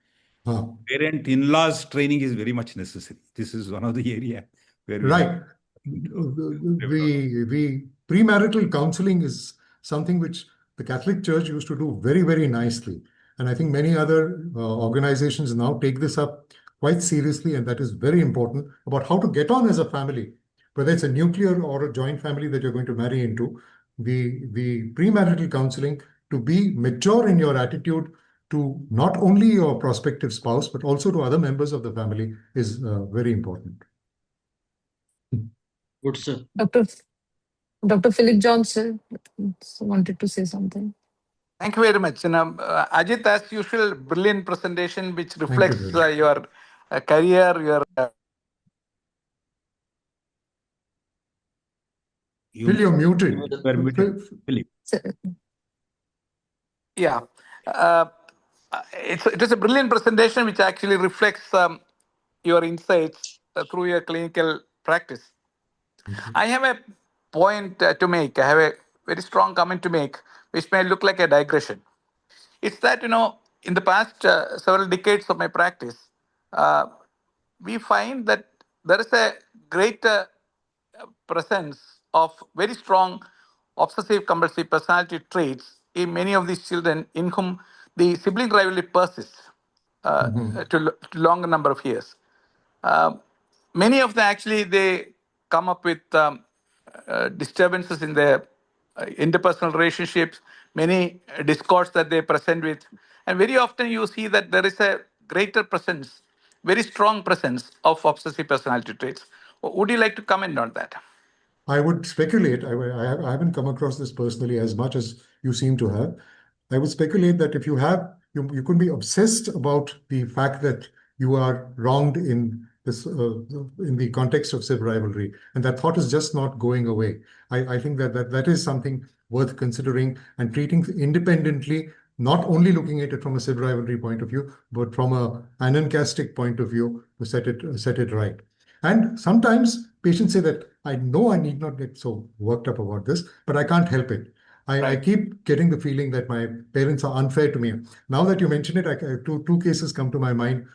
parent in-laws training is very much necessary. This is one of the area where right. The premarital counseling is something which the Catholic Church used to do very nicely. And I think many other organizations now take this up quite seriously, and that is very important about how to get on as a family, whether it's a nuclear or a joint family that you're going to marry into. The premarital counseling, to be mature in your attitude to not only your prospective spouse, but also to other members of the family is very important. Good, sir. Dr. Philip Johnson wanted to say something. Thank you very much. Ajit, as usual, brilliant presentation which reflects your career, your... You're muted. Philip. Yeah. It is a brilliant presentation which actually reflects your insights through your clinical practice. I have a point to make. I have a very strong comment to make, which may look like a digression. It's that, in the past several decades of my practice, we find that there is a greater presence of very strong obsessive compulsive personality traits in many of these children in whom the sibling rivalry persists to longer number of years. Many of them actually, they come up with disturbances in their interpersonal relationships, many discords that they present with. And very often you see that there is a greater presence, very strong presence of obsessive personality traits. Would you like to comment on that? I would speculate, I haven't come across this personally as much as you seem to have. I would speculate that if you have, you could be obsessed about the fact that you are wronged in this in the context of sib rivalry, and that thought is just not going away. I think that is something worth considering and treating independently, not only looking at it from a sib rivalry point of view, but from a anancastic point of view to set it right. And sometimes patients say that I know I need not get so worked up about this, but I can't help it. I Right. keep getting the feeling that my parents are unfair to me. Now that you mention it, two cases come to my mind.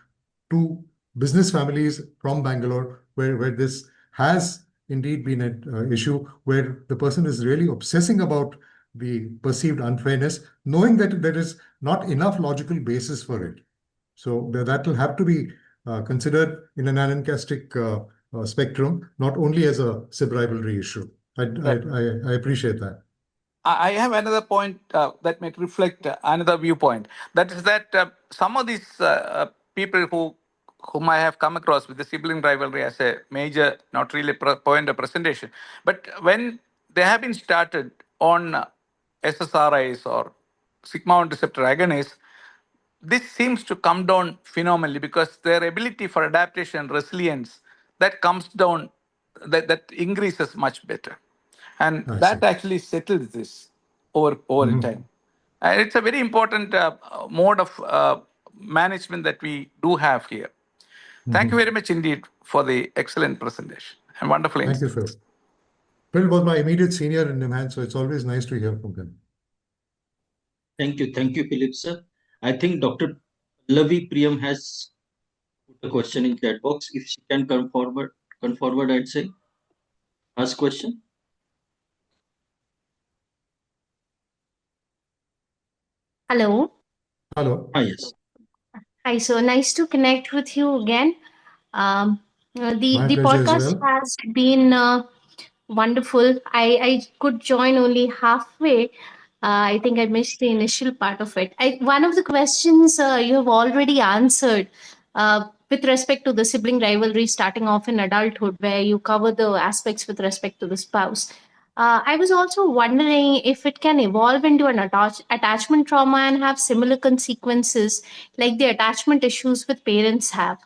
Two business families from Bangalore where this has indeed been an issue where the person is really obsessing about the perceived unfairness, knowing that there is not enough logical basis for it. So that will have to be considered in an ancastic spectrum, not only as a SIB rivalry issue. I appreciate that. I have another point that might reflect another viewpoint. That is that some of these people whom I have come across with the sibling rivalry as a major, not really point of presentation, but when they have been started on SSRIs or sigma-1 receptor agonists, this seems to come down phenomenally because their ability for adaptation, resilience, that comes down, that increases much better. And I see. that actually settles this over Mhm. time. And it's a very important mode of management that we do have here. Thank you Mhm. very much indeed for the excellent presentation and wonderful Thank you, insights. Phil. Phil was my immediate senior in NIMHANS, so it's always nice to hear from him. Thank you, Philip sir. I think Dr. Lavi Priyam has put a question in chat box. If she can come forward, I'd say ask question. Hello. Hello. Yes. Hi. So nice to connect with you again. The My the pleasure as podcast well. has been wonderful. I could join only halfway. I think I missed the initial part of it. One of the questions you have already answered with respect to the sibling rivalry starting off in adulthood, where you cover the aspects with respect to the spouse. I was also wondering if it can evolve into an attachment trauma and have similar consequences like the attachment issues with parents have.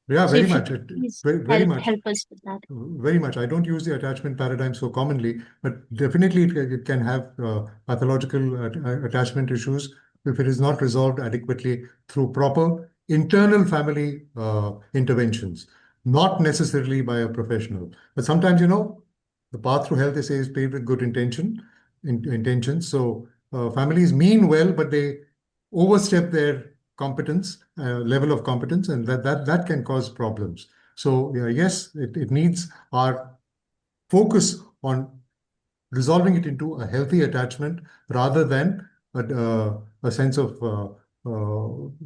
Yeah, So very if you much. could please Very much. help us with that. Very much. I don't use the attachment paradigm so commonly, but definitely it can have pathological attachment issues if it is not resolved adequately through proper internal family interventions, not necessarily by a professional. But sometimes, the path to health, they say, is paved with good intentions. So families mean well, but they overstep their competence, level of competence, and that can cause problems. So yes, it needs our focus on resolving it into a healthy attachment rather than a sense of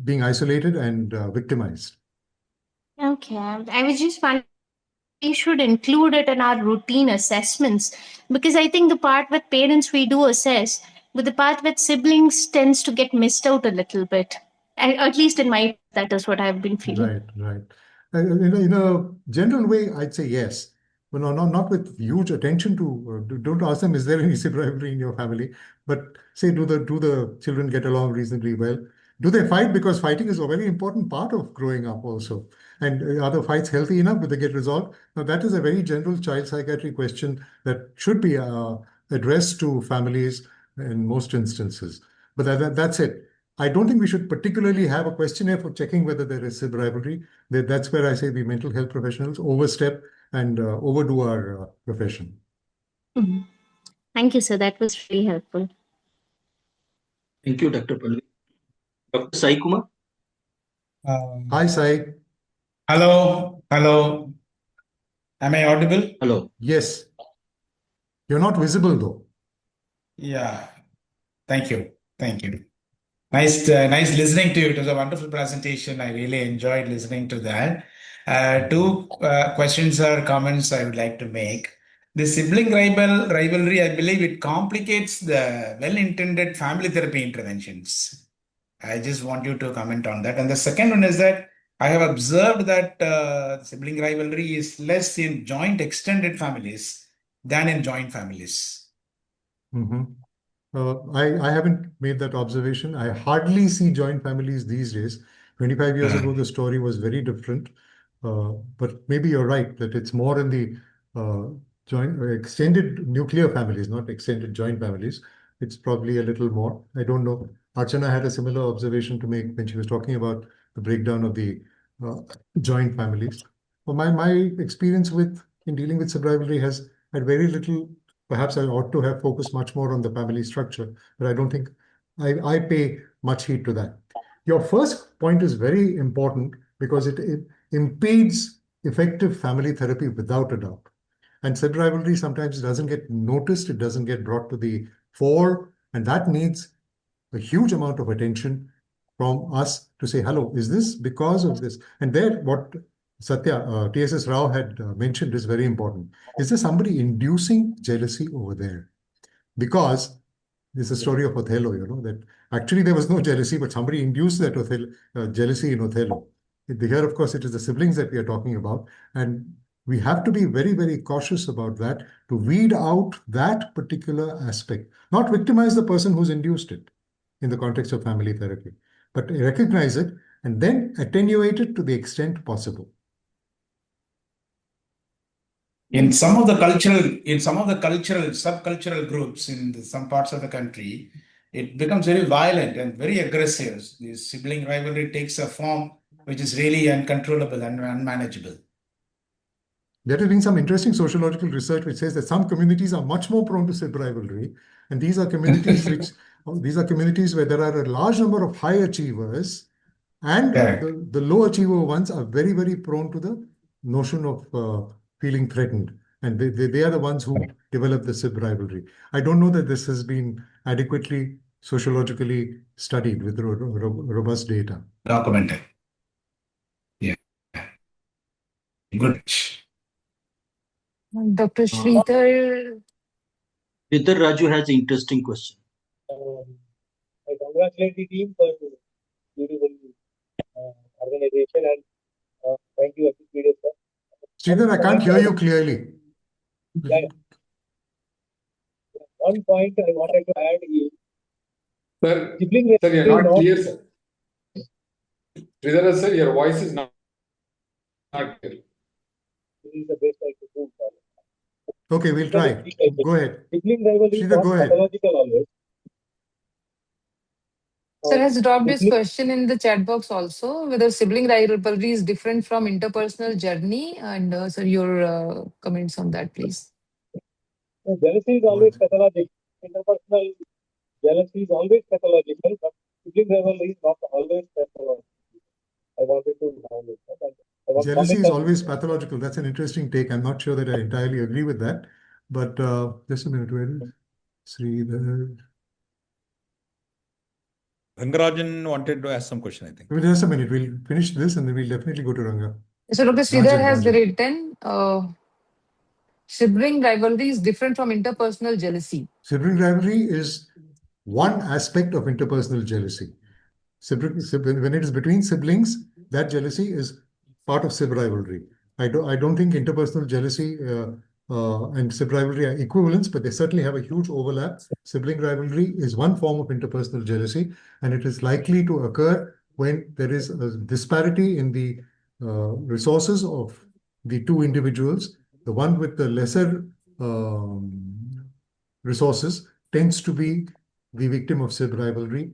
being isolated and victimized. Okay, I was just wondering we should include it in our routine assessments because I think the part with parents we do assess, but the part with siblings tends to get missed out a little bit. At least in my that is what I've been feeling. Right, right. In a general way, I'd say yes. But not with huge attention to, don't ask them, is there any sibling rivalry in your family? But say, do the children get along reasonably well? Do they fight? Because fighting is a very important part of growing up also. And are the fights healthy enough? Do they get resolved? Now, that is a very general child psychiatry question that should be addressed to families in most instances. But that's it. I don't think we should particularly have a questionnaire for checking whether there is SIB rivalry. That's where I say we mental health professionals overstep and overdo our profession. Mhm. Thank you, sir. That was really helpful. Thank you, Dr. Pallavi. Dr. Sai Kumar. Hi, Sai. Hello. Am I audible? Hello. Yes, you're not visible though. Yeah. Thank you. Nice listening to you. It was a wonderful presentation. I really enjoyed listening to that. Two questions or comments I would like to make. The sibling rivalry, I believe it complicates the well-intended family therapy interventions. I just want you to comment on that. And the second one is that I have observed that sibling rivalry is less in joint extended families than in joint families. Mhm. I haven't made that observation. I hardly see joint families these days. 25 years ago, the story was very different. But maybe you're right that it's more in the joint extended nuclear families, not extended joint families. It's probably a little more. I don't know. Archana had a similar observation to make when she was talking about the breakdown of the uh, joint families. Well, my experience with in dealing with sib rivalry has had very little. Perhaps I ought to have focused much more on the family structure, but I don't think I pay much heed to that. Your first point is very important because it impedes effective family therapy without a doubt. And sib rivalry sometimes doesn't get noticed, it doesn't get brought to the fore, and that needs a huge amount of attention from us to say, hello, is this because of this? And there, what Satya, TSS Rao had mentioned is very important. Is there somebody inducing jealousy over there? Because there's a story of Othello, that actually there was no jealousy, but somebody induced that jealousy in Othello. Here, of course, it is the siblings that we are talking about. And we have to be very, very cautious about that to weed out that particular aspect, not victimize the person who's induced it in the context of family therapy, but recognize it and then attenuate it to the extent possible. In some of the subcultural groups in some parts of the country, it becomes very violent and very aggressive. The sibling rivalry takes a form which is really uncontrollable and unmanageable. There has been some interesting sociological research which says that some communities are much more prone to sib rivalry, and these are communities where there are a large number of high achievers, and the low achiever ones are very, very prone to the notion of feeling threatened, and they are the ones who develop the sib rivalry. I don't know that this has been adequately sociologically studied with robust data. Documented. Yeah. Good. Dr. Sridhar. Sridhar Raju has an interesting question. I congratulate the team for beautiful organization and thank you, Ajit, sir. Sridhar, I can't hear you clearly. Yeah. One point I wanted to add is, Sir, you're not clear, sir. Sridhar, sir, your voice is not clear. This is the best I could do. Okay, we'll try. Go ahead. Sibling rivalry is Sridhar, go ahead. pathological always. Sir has dropped this question in the chat box also, whether sibling rivalry is different from interpersonal journey, and sir, your comments on that, please. Jealousy is always pathological. Interpersonal jealousy is always pathological, but sibling rivalry is not always pathological. I wanted to highlight that. Jealousy is always pathological. That's an interesting take. I'm not sure that I entirely agree with that, but just a minute. Where is Sridhar? Rangarajan wanted to ask some question, I think. Just a minute. We'll finish this and then we'll definitely go to Ranga. So Dr. Sridhar has written, sibling rivalry is different from interpersonal jealousy. Sibling rivalry is one aspect of interpersonal jealousy. When it is between siblings, that jealousy is part of sib rivalry. I don't think interpersonal jealousy and sib rivalry are equivalents, but they certainly have a huge overlap. Sibling rivalry is one form of interpersonal jealousy, and it is likely to occur when there is a disparity in the resources of the two individuals. The one with the lesser resources tends to be the victim of sib rivalry,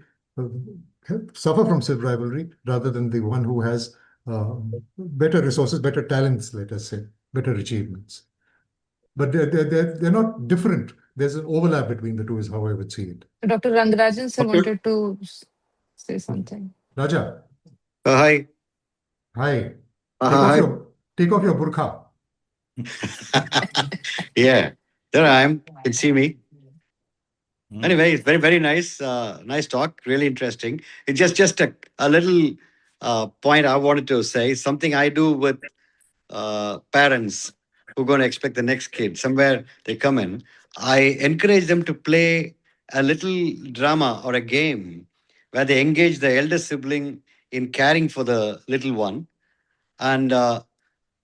suffer from sib rivalry, rather than the one who has better resources, better talents, let us say, better achievements. But they're not different. There's an overlap between the two, is how I would see it. Dr. Rangarajan sir wanted to say something. Raja. Hi. Hi. Hi. Take off your burqa. Yeah, there I am. You can see me. Anyway, it's very, very nice. Nice talk. Really interesting. It's just a little point I wanted to say. Something I do with parents who are going to expect the next kid. Somewhere they come in. I encourage them to play a little drama or a game where they engage the elder sibling in caring for the little one. And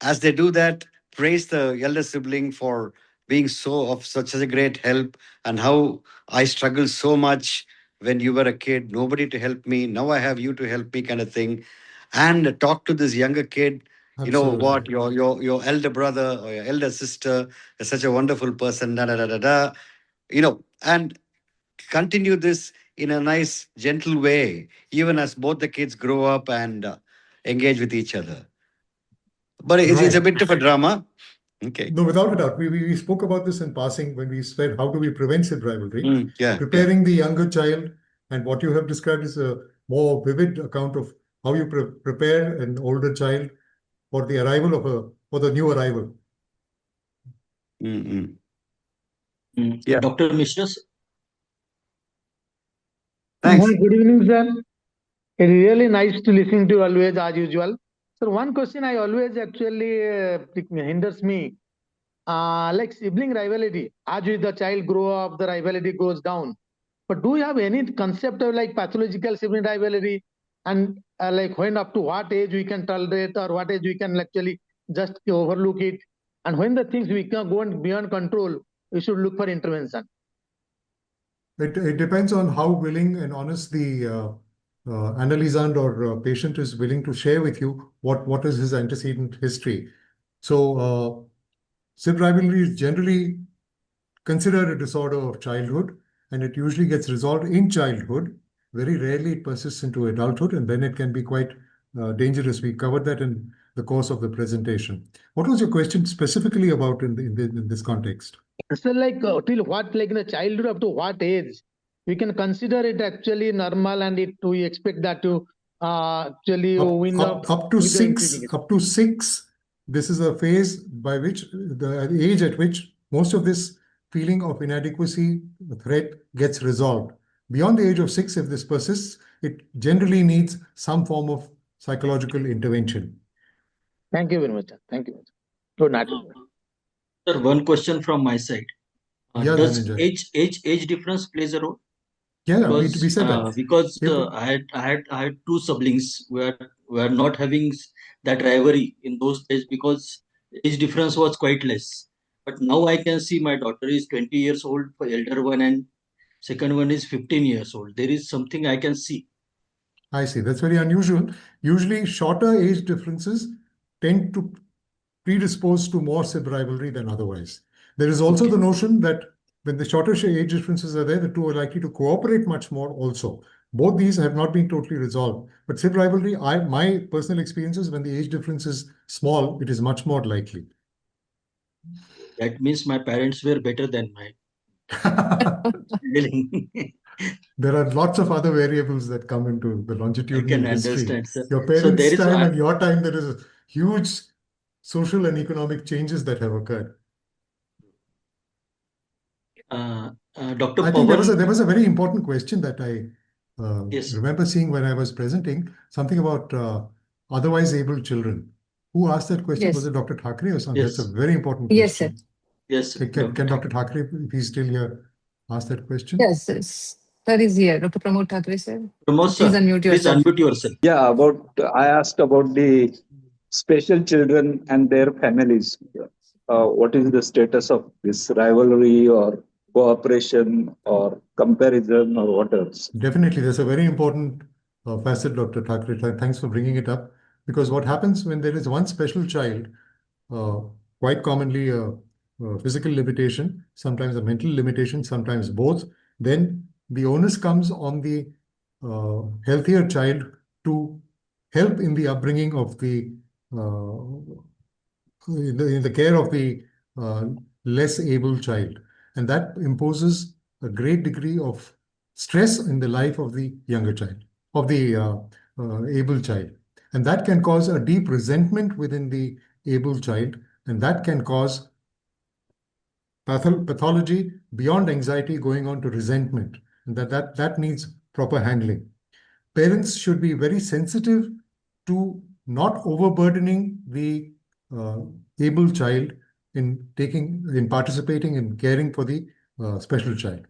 as they do that, praise the elder sibling for being of such a great help, and how I struggled so much when you were a kid, nobody to help me. Now I have you to help me, kind of thing. And talk to this younger kid. Absolutely. You know what, your elder brother or your elder sister is such a wonderful person, and continue this in a nice, gentle way, even as both the kids grow up and engage with each other. But it's a bit of a drama. Okay. No, without a doubt. We spoke about this in passing when we said, how do we prevent sib rivalry? Yeah. Preparing the younger child, and what you have described is a more vivid account of how you prepare an older child for the arrival of for the new arrival. Yeah. Dr. Mishra, sir? Thanks. Good evening, sir. It's really nice to listen to you always as usual. So one question I always actually hinders me, like sibling rivalry. As the child grow up, the rivalry goes down. But do you have any concept of like pathological sibling rivalry, and like when up to what age we can tolerate, or what age we can actually just overlook it, and when the things we can go beyond control, we should look for intervention. It depends on how willing and honest the analysand or patient is willing to share with you what is his antecedent history. So sib rivalry is generally considered a disorder of childhood, and it usually gets resolved in childhood. Very rarely it persists into adulthood, and then it can be quite dangerous. We covered that in the course of the presentation. What was your question specifically about in this context? So like till what, like in the childhood, up to what age we can consider it actually normal, and we expect that to actually win up to six. This is a phase by which the age at which most of this feeling of inadequacy, threat gets resolved. Beyond the age of 6, if this persists, it generally needs some form of psychological intervention. Thank you very much. Thank you. Good night. Sir, one question from my side. Yeah, does Dhananjay. age difference plays a role? Yeah, Because, we said that. because I had two siblings who were not having that rivalry in those days because age difference was quite less. But now I can see my daughter is 20 years old for elder one, and second one is 15 years old. There is something I can see. I see. That's very unusual. Usually shorter age differences tend to predispose to more sib rivalry than otherwise. There is also the notion that when the shorter age differences are there, the two are likely to cooperate much more also. Both these have not been totally resolved. But sib rivalry, my personal experience is when the age difference is small, it is much more likely. That means my parents were better than my. There are lots of other variables that come into the longitudinal history. Understand, sir. Your parents' time and your time, there is huge social and economic changes that have occurred. Dr. I think there was a very important question that I remember seeing when I was presenting, something about otherwise able children. Who asked that question? Yes. Was it Dr. Thackeray or something? Yes. That's a very important Yes, question. sir. Yes. Can Dr. Thackeray, if he's still here, ask that question? Yes, yes. That is here. Dr. Pramod Thackeray, sir. Pramod, sir, Please unmute yourself. Yeah, I asked about the special children and their families. What is the status of this rivalry or cooperation or comparison or what else? Definitely, that's a very important facet, Dr. Thackeray. Thanks for bringing it up. Because what happens when there is one special child, quite commonly a physical limitation, sometimes a mental limitation, sometimes both, then the onus comes on the healthier child to help in the upbringing of in the care of the less able child. And that imposes a great degree of stress in the life of the younger child, of the able child. And that can cause a deep resentment within the able child, and that can cause pathology beyond anxiety going on to resentment, and that needs proper handling. Parents should be very sensitive to not overburdening the able child in participating in caring for the special child.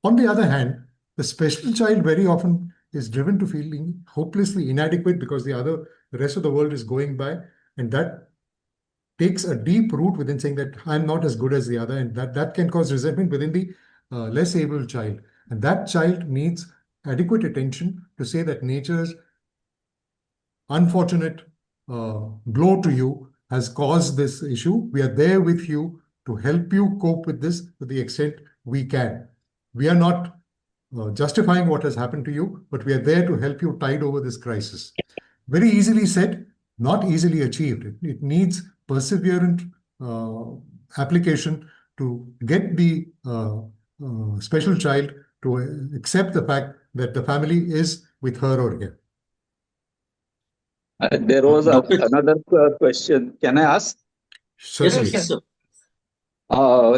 On the other hand, the special child very often is driven to feeling hopelessly inadequate because the rest of the world is going by, and that takes a deep root within saying that I'm not as good as the other, and that can cause resentment within the less able child. And that child needs adequate attention to say that nature's unfortunate blow to you has caused this issue. We are there with you to help you cope with this to the extent we can. We are not justifying what has happened to you, but we are there to help you tide over this crisis. Very easily said, not easily achieved. It needs perseverant application to get the special child to accept the fact that the family is with her or him. There was another question. Can I ask? Certainly. Yes, sir.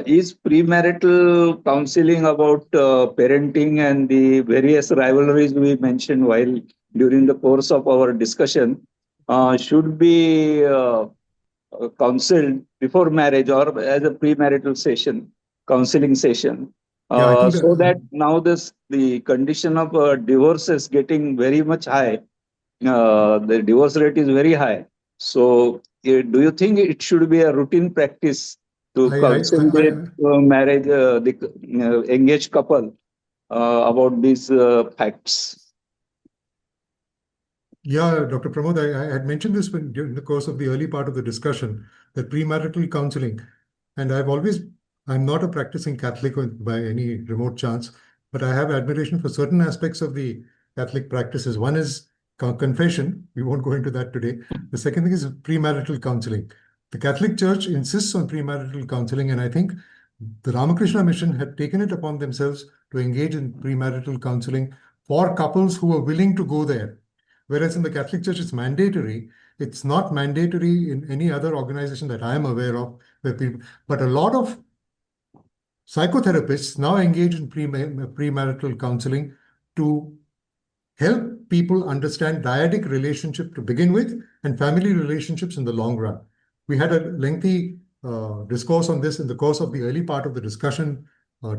Is premarital counseling about parenting and the various rivalries we mentioned while during the course of our discussion should be counseled before marriage or as a premarital session, counseling session, so that now the condition of divorce is getting very much high. The divorce rate is very high. So, do you think it should be a routine practice to counsel the marriage, the engaged couple about these facts? Yeah, Dr. Pramod, I had mentioned this during the course of the early part of the discussion, that premarital counseling, and I'm not a practicing Catholic by any remote chance, but I have admiration for certain aspects of the Catholic practices. One is confession. We won't go into that today. The second thing is premarital counseling. The Catholic Church insists on premarital counseling, and I think the Ramakrishna Mission had taken it upon themselves to engage in premarital counseling for couples who are willing to go there. Whereas in the Catholic Church, it's mandatory. It's not mandatory in any other organization that I am aware of. But a lot of psychotherapists now engage in premarital counseling to help people understand dyadic relationship to begin with and family relationships in the long run. We had a lengthy discourse on this in the course of the early part of the discussion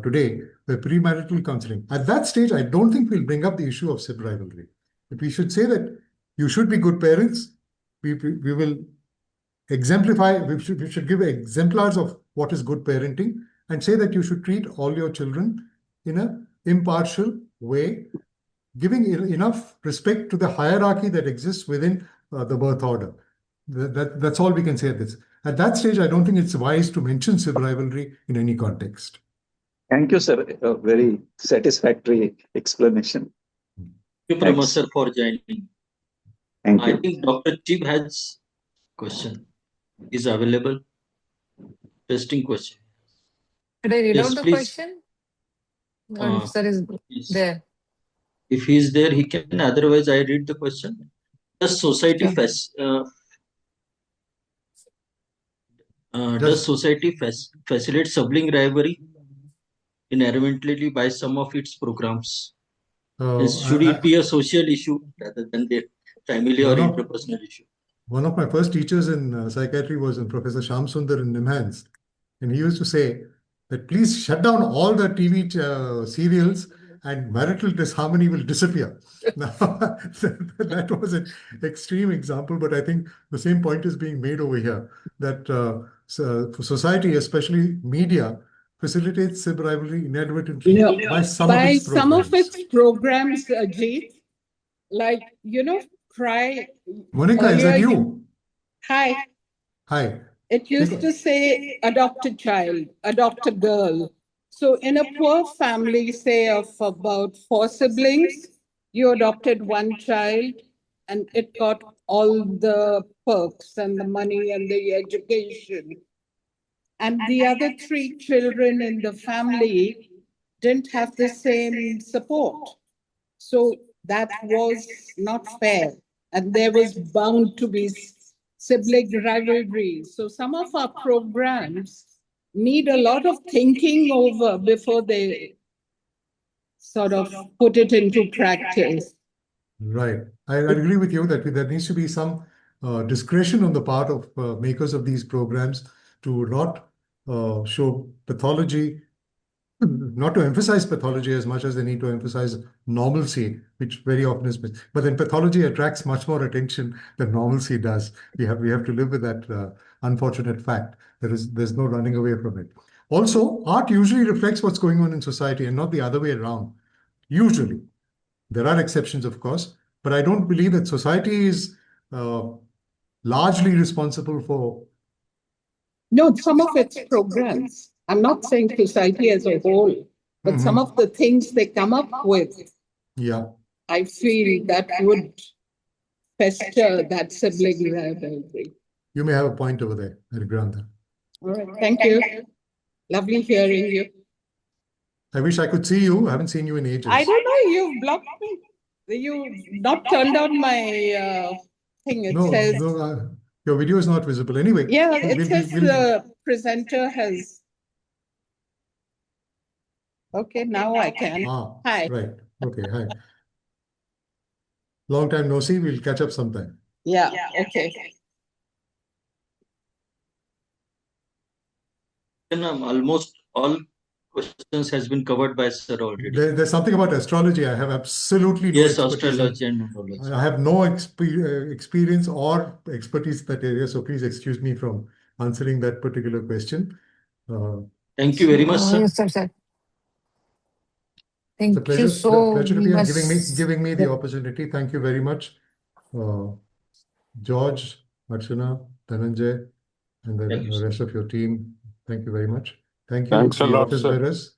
today, the premarital counseling. At that stage, I don't think we'll bring up the issue of sib rivalry. But we should say that you should be good parents. We will exemplify, we should give exemplars of what is good parenting and say that you should treat all your children in an impartial way, giving enough respect to the hierarchy that exists within the birth order. That's all we can say at this. At that stage, I don't think it's wise to mention sib rivalry in any context. Thank you, sir. A very satisfactory explanation. Thank you, Pramod sir, for joining. Thank you. I think Dr. Chib has question. Is available. Testing question. Should I read Yes, out the please. question? Or if sir is Yes. there? If he is there, he can. Otherwise, I read the question. Does society facilitate sibling rivalry inherently by some of its programs? Should it be a social issue rather than the family or interpersonal issue? One of my first teachers in psychiatry was Professor Shyam Sundar in Nimhans. And he used to say that please shut down all the TV serials and marital disharmony will disappear. Now, that was an extreme example, but I think the same point is being made over here, that for society, especially media, facilitates sib rivalry inadvertently by some of its programs. Ajit, like, cry. Monica, is that you? Hi. Hi. It used to say adopt a child, adopt a girl. So in a poor family, say of about 4 siblings, you adopted one child and it got all the perks and the money and the education. And the other 3 children in the family didn't have the same support. So that was not fair. And there was bound to be sibling rivalry. So some of our programs need a lot of thinking over before they sort of put it into practice. Right. I agree with you that there needs to be some discretion on the part of makers of these programs to not show pathology, not to emphasize pathology as much as they need to emphasize normalcy, which very often is missed. But then pathology attracts much more attention than normalcy does. We have to live with that unfortunate fact. There's no running away from it. Also, art usually reflects what's going on in society and not the other way around. Usually. There are exceptions, of course, but I don't believe that society is largely responsible for. No, some of its programs. I'm not saying society as a whole, but some of the things they come up with. Yeah. I feel that would fester that sibling rivalry. You may have a point over there. I agree on that. All right. Thank you. Lovely hearing you. I wish I could see you. I haven't seen you in ages. I don't know. You've blocked me. You not turned on my thing. It says. No, your video is not visible. Anyway. Yeah, it says the presenter has. Okay, now I can. Hi. Right. Okay. Hi. Long time no see. We'll catch up sometime. Yeah. Okay. Almost all questions has been covered by sir already. There's something about astrology. I have absolutely no expertise. Astrology and numerology. I have no experience or expertise in that area. So please excuse me from answering that particular question. Thank you very much, sir. Yes, sir. Thank it's a pleasure, you so pleasure to be much. giving me the opportunity. Thank you very much, George, Archana, Dhananjay, and the rest of your team. Thank you very much. Thank you, Thanks a lot, office sir. bearers.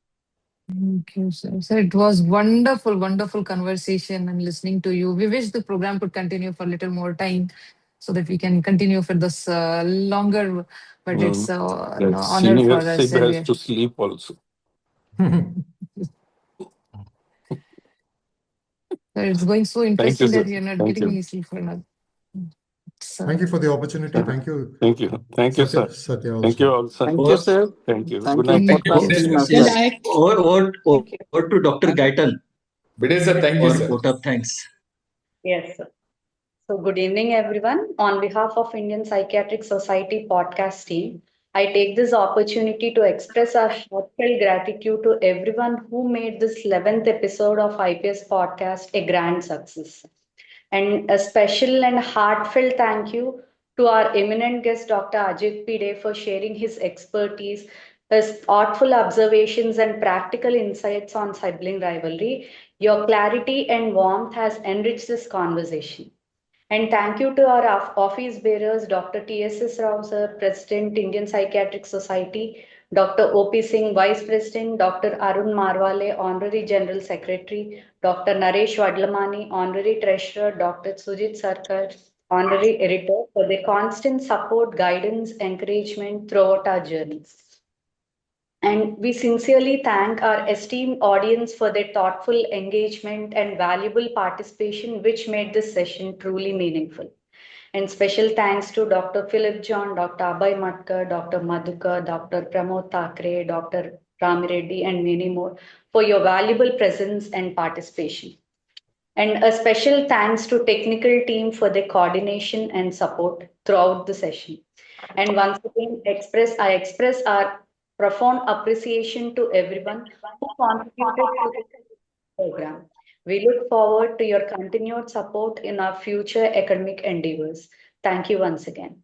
Thank you, sir. So it was wonderful conversation and listening to you. We wish the program could continue for a little more time so that we can continue for this longer, but it's an honor for us. Senior Sib has to sleep also. It's going so interesting that you're not Thank getting you. any sleep for now. Thank you for the opportunity. Thank you. Thank you. Thank you, sir. Satya Thank you all, sir. Thank you, sir. Thank you. Thank Good you, night. podcast team as Good well. night. Or to Dr. Gaitan. Bhide sir, thank you, sir. Vote of thanks. Yes, sir. So good evening, everyone. On behalf of Indian Psychiatric Society Podcast team, I take this opportunity to express our heartfelt gratitude to everyone who made this 11th episode of IPS podcast a grand success. And a special and heartfelt thank you to our eminent guest, Dr. Ajit Bhide, for sharing his expertise, his thoughtful observations, and practical insights on sibling rivalry. Your clarity and warmth has enriched this conversation. And thank you to our office bearers, Dr. T.S.S. Rao, sir, President, Indian Psychiatric Society, Dr. O.P. Singh, Vice President, Dr. Arun Marwale, Honorary General Secretary, Dr. Naresh Vadlamani, Honorary Treasurer, Dr. Sujit Sarkar, Honorary Editor, for their constant support, guidance, encouragement throughout our journeys. And we sincerely thank our esteemed audience for their thoughtful engagement and valuable participation, which made this session truly meaningful. And special thanks to Dr. Philip John, Dr. Abhay Matkar, Dr. Madhukar, Dr. Pramod Thakre, Dr. Ramireddy, and many more for your valuable presence and participation. And a special thanks to technical team for their coordination and support throughout the session. And once again, I express our profound appreciation to everyone who contributed to this program. We look forward to your continued support in our future academic endeavors. Thank you once again.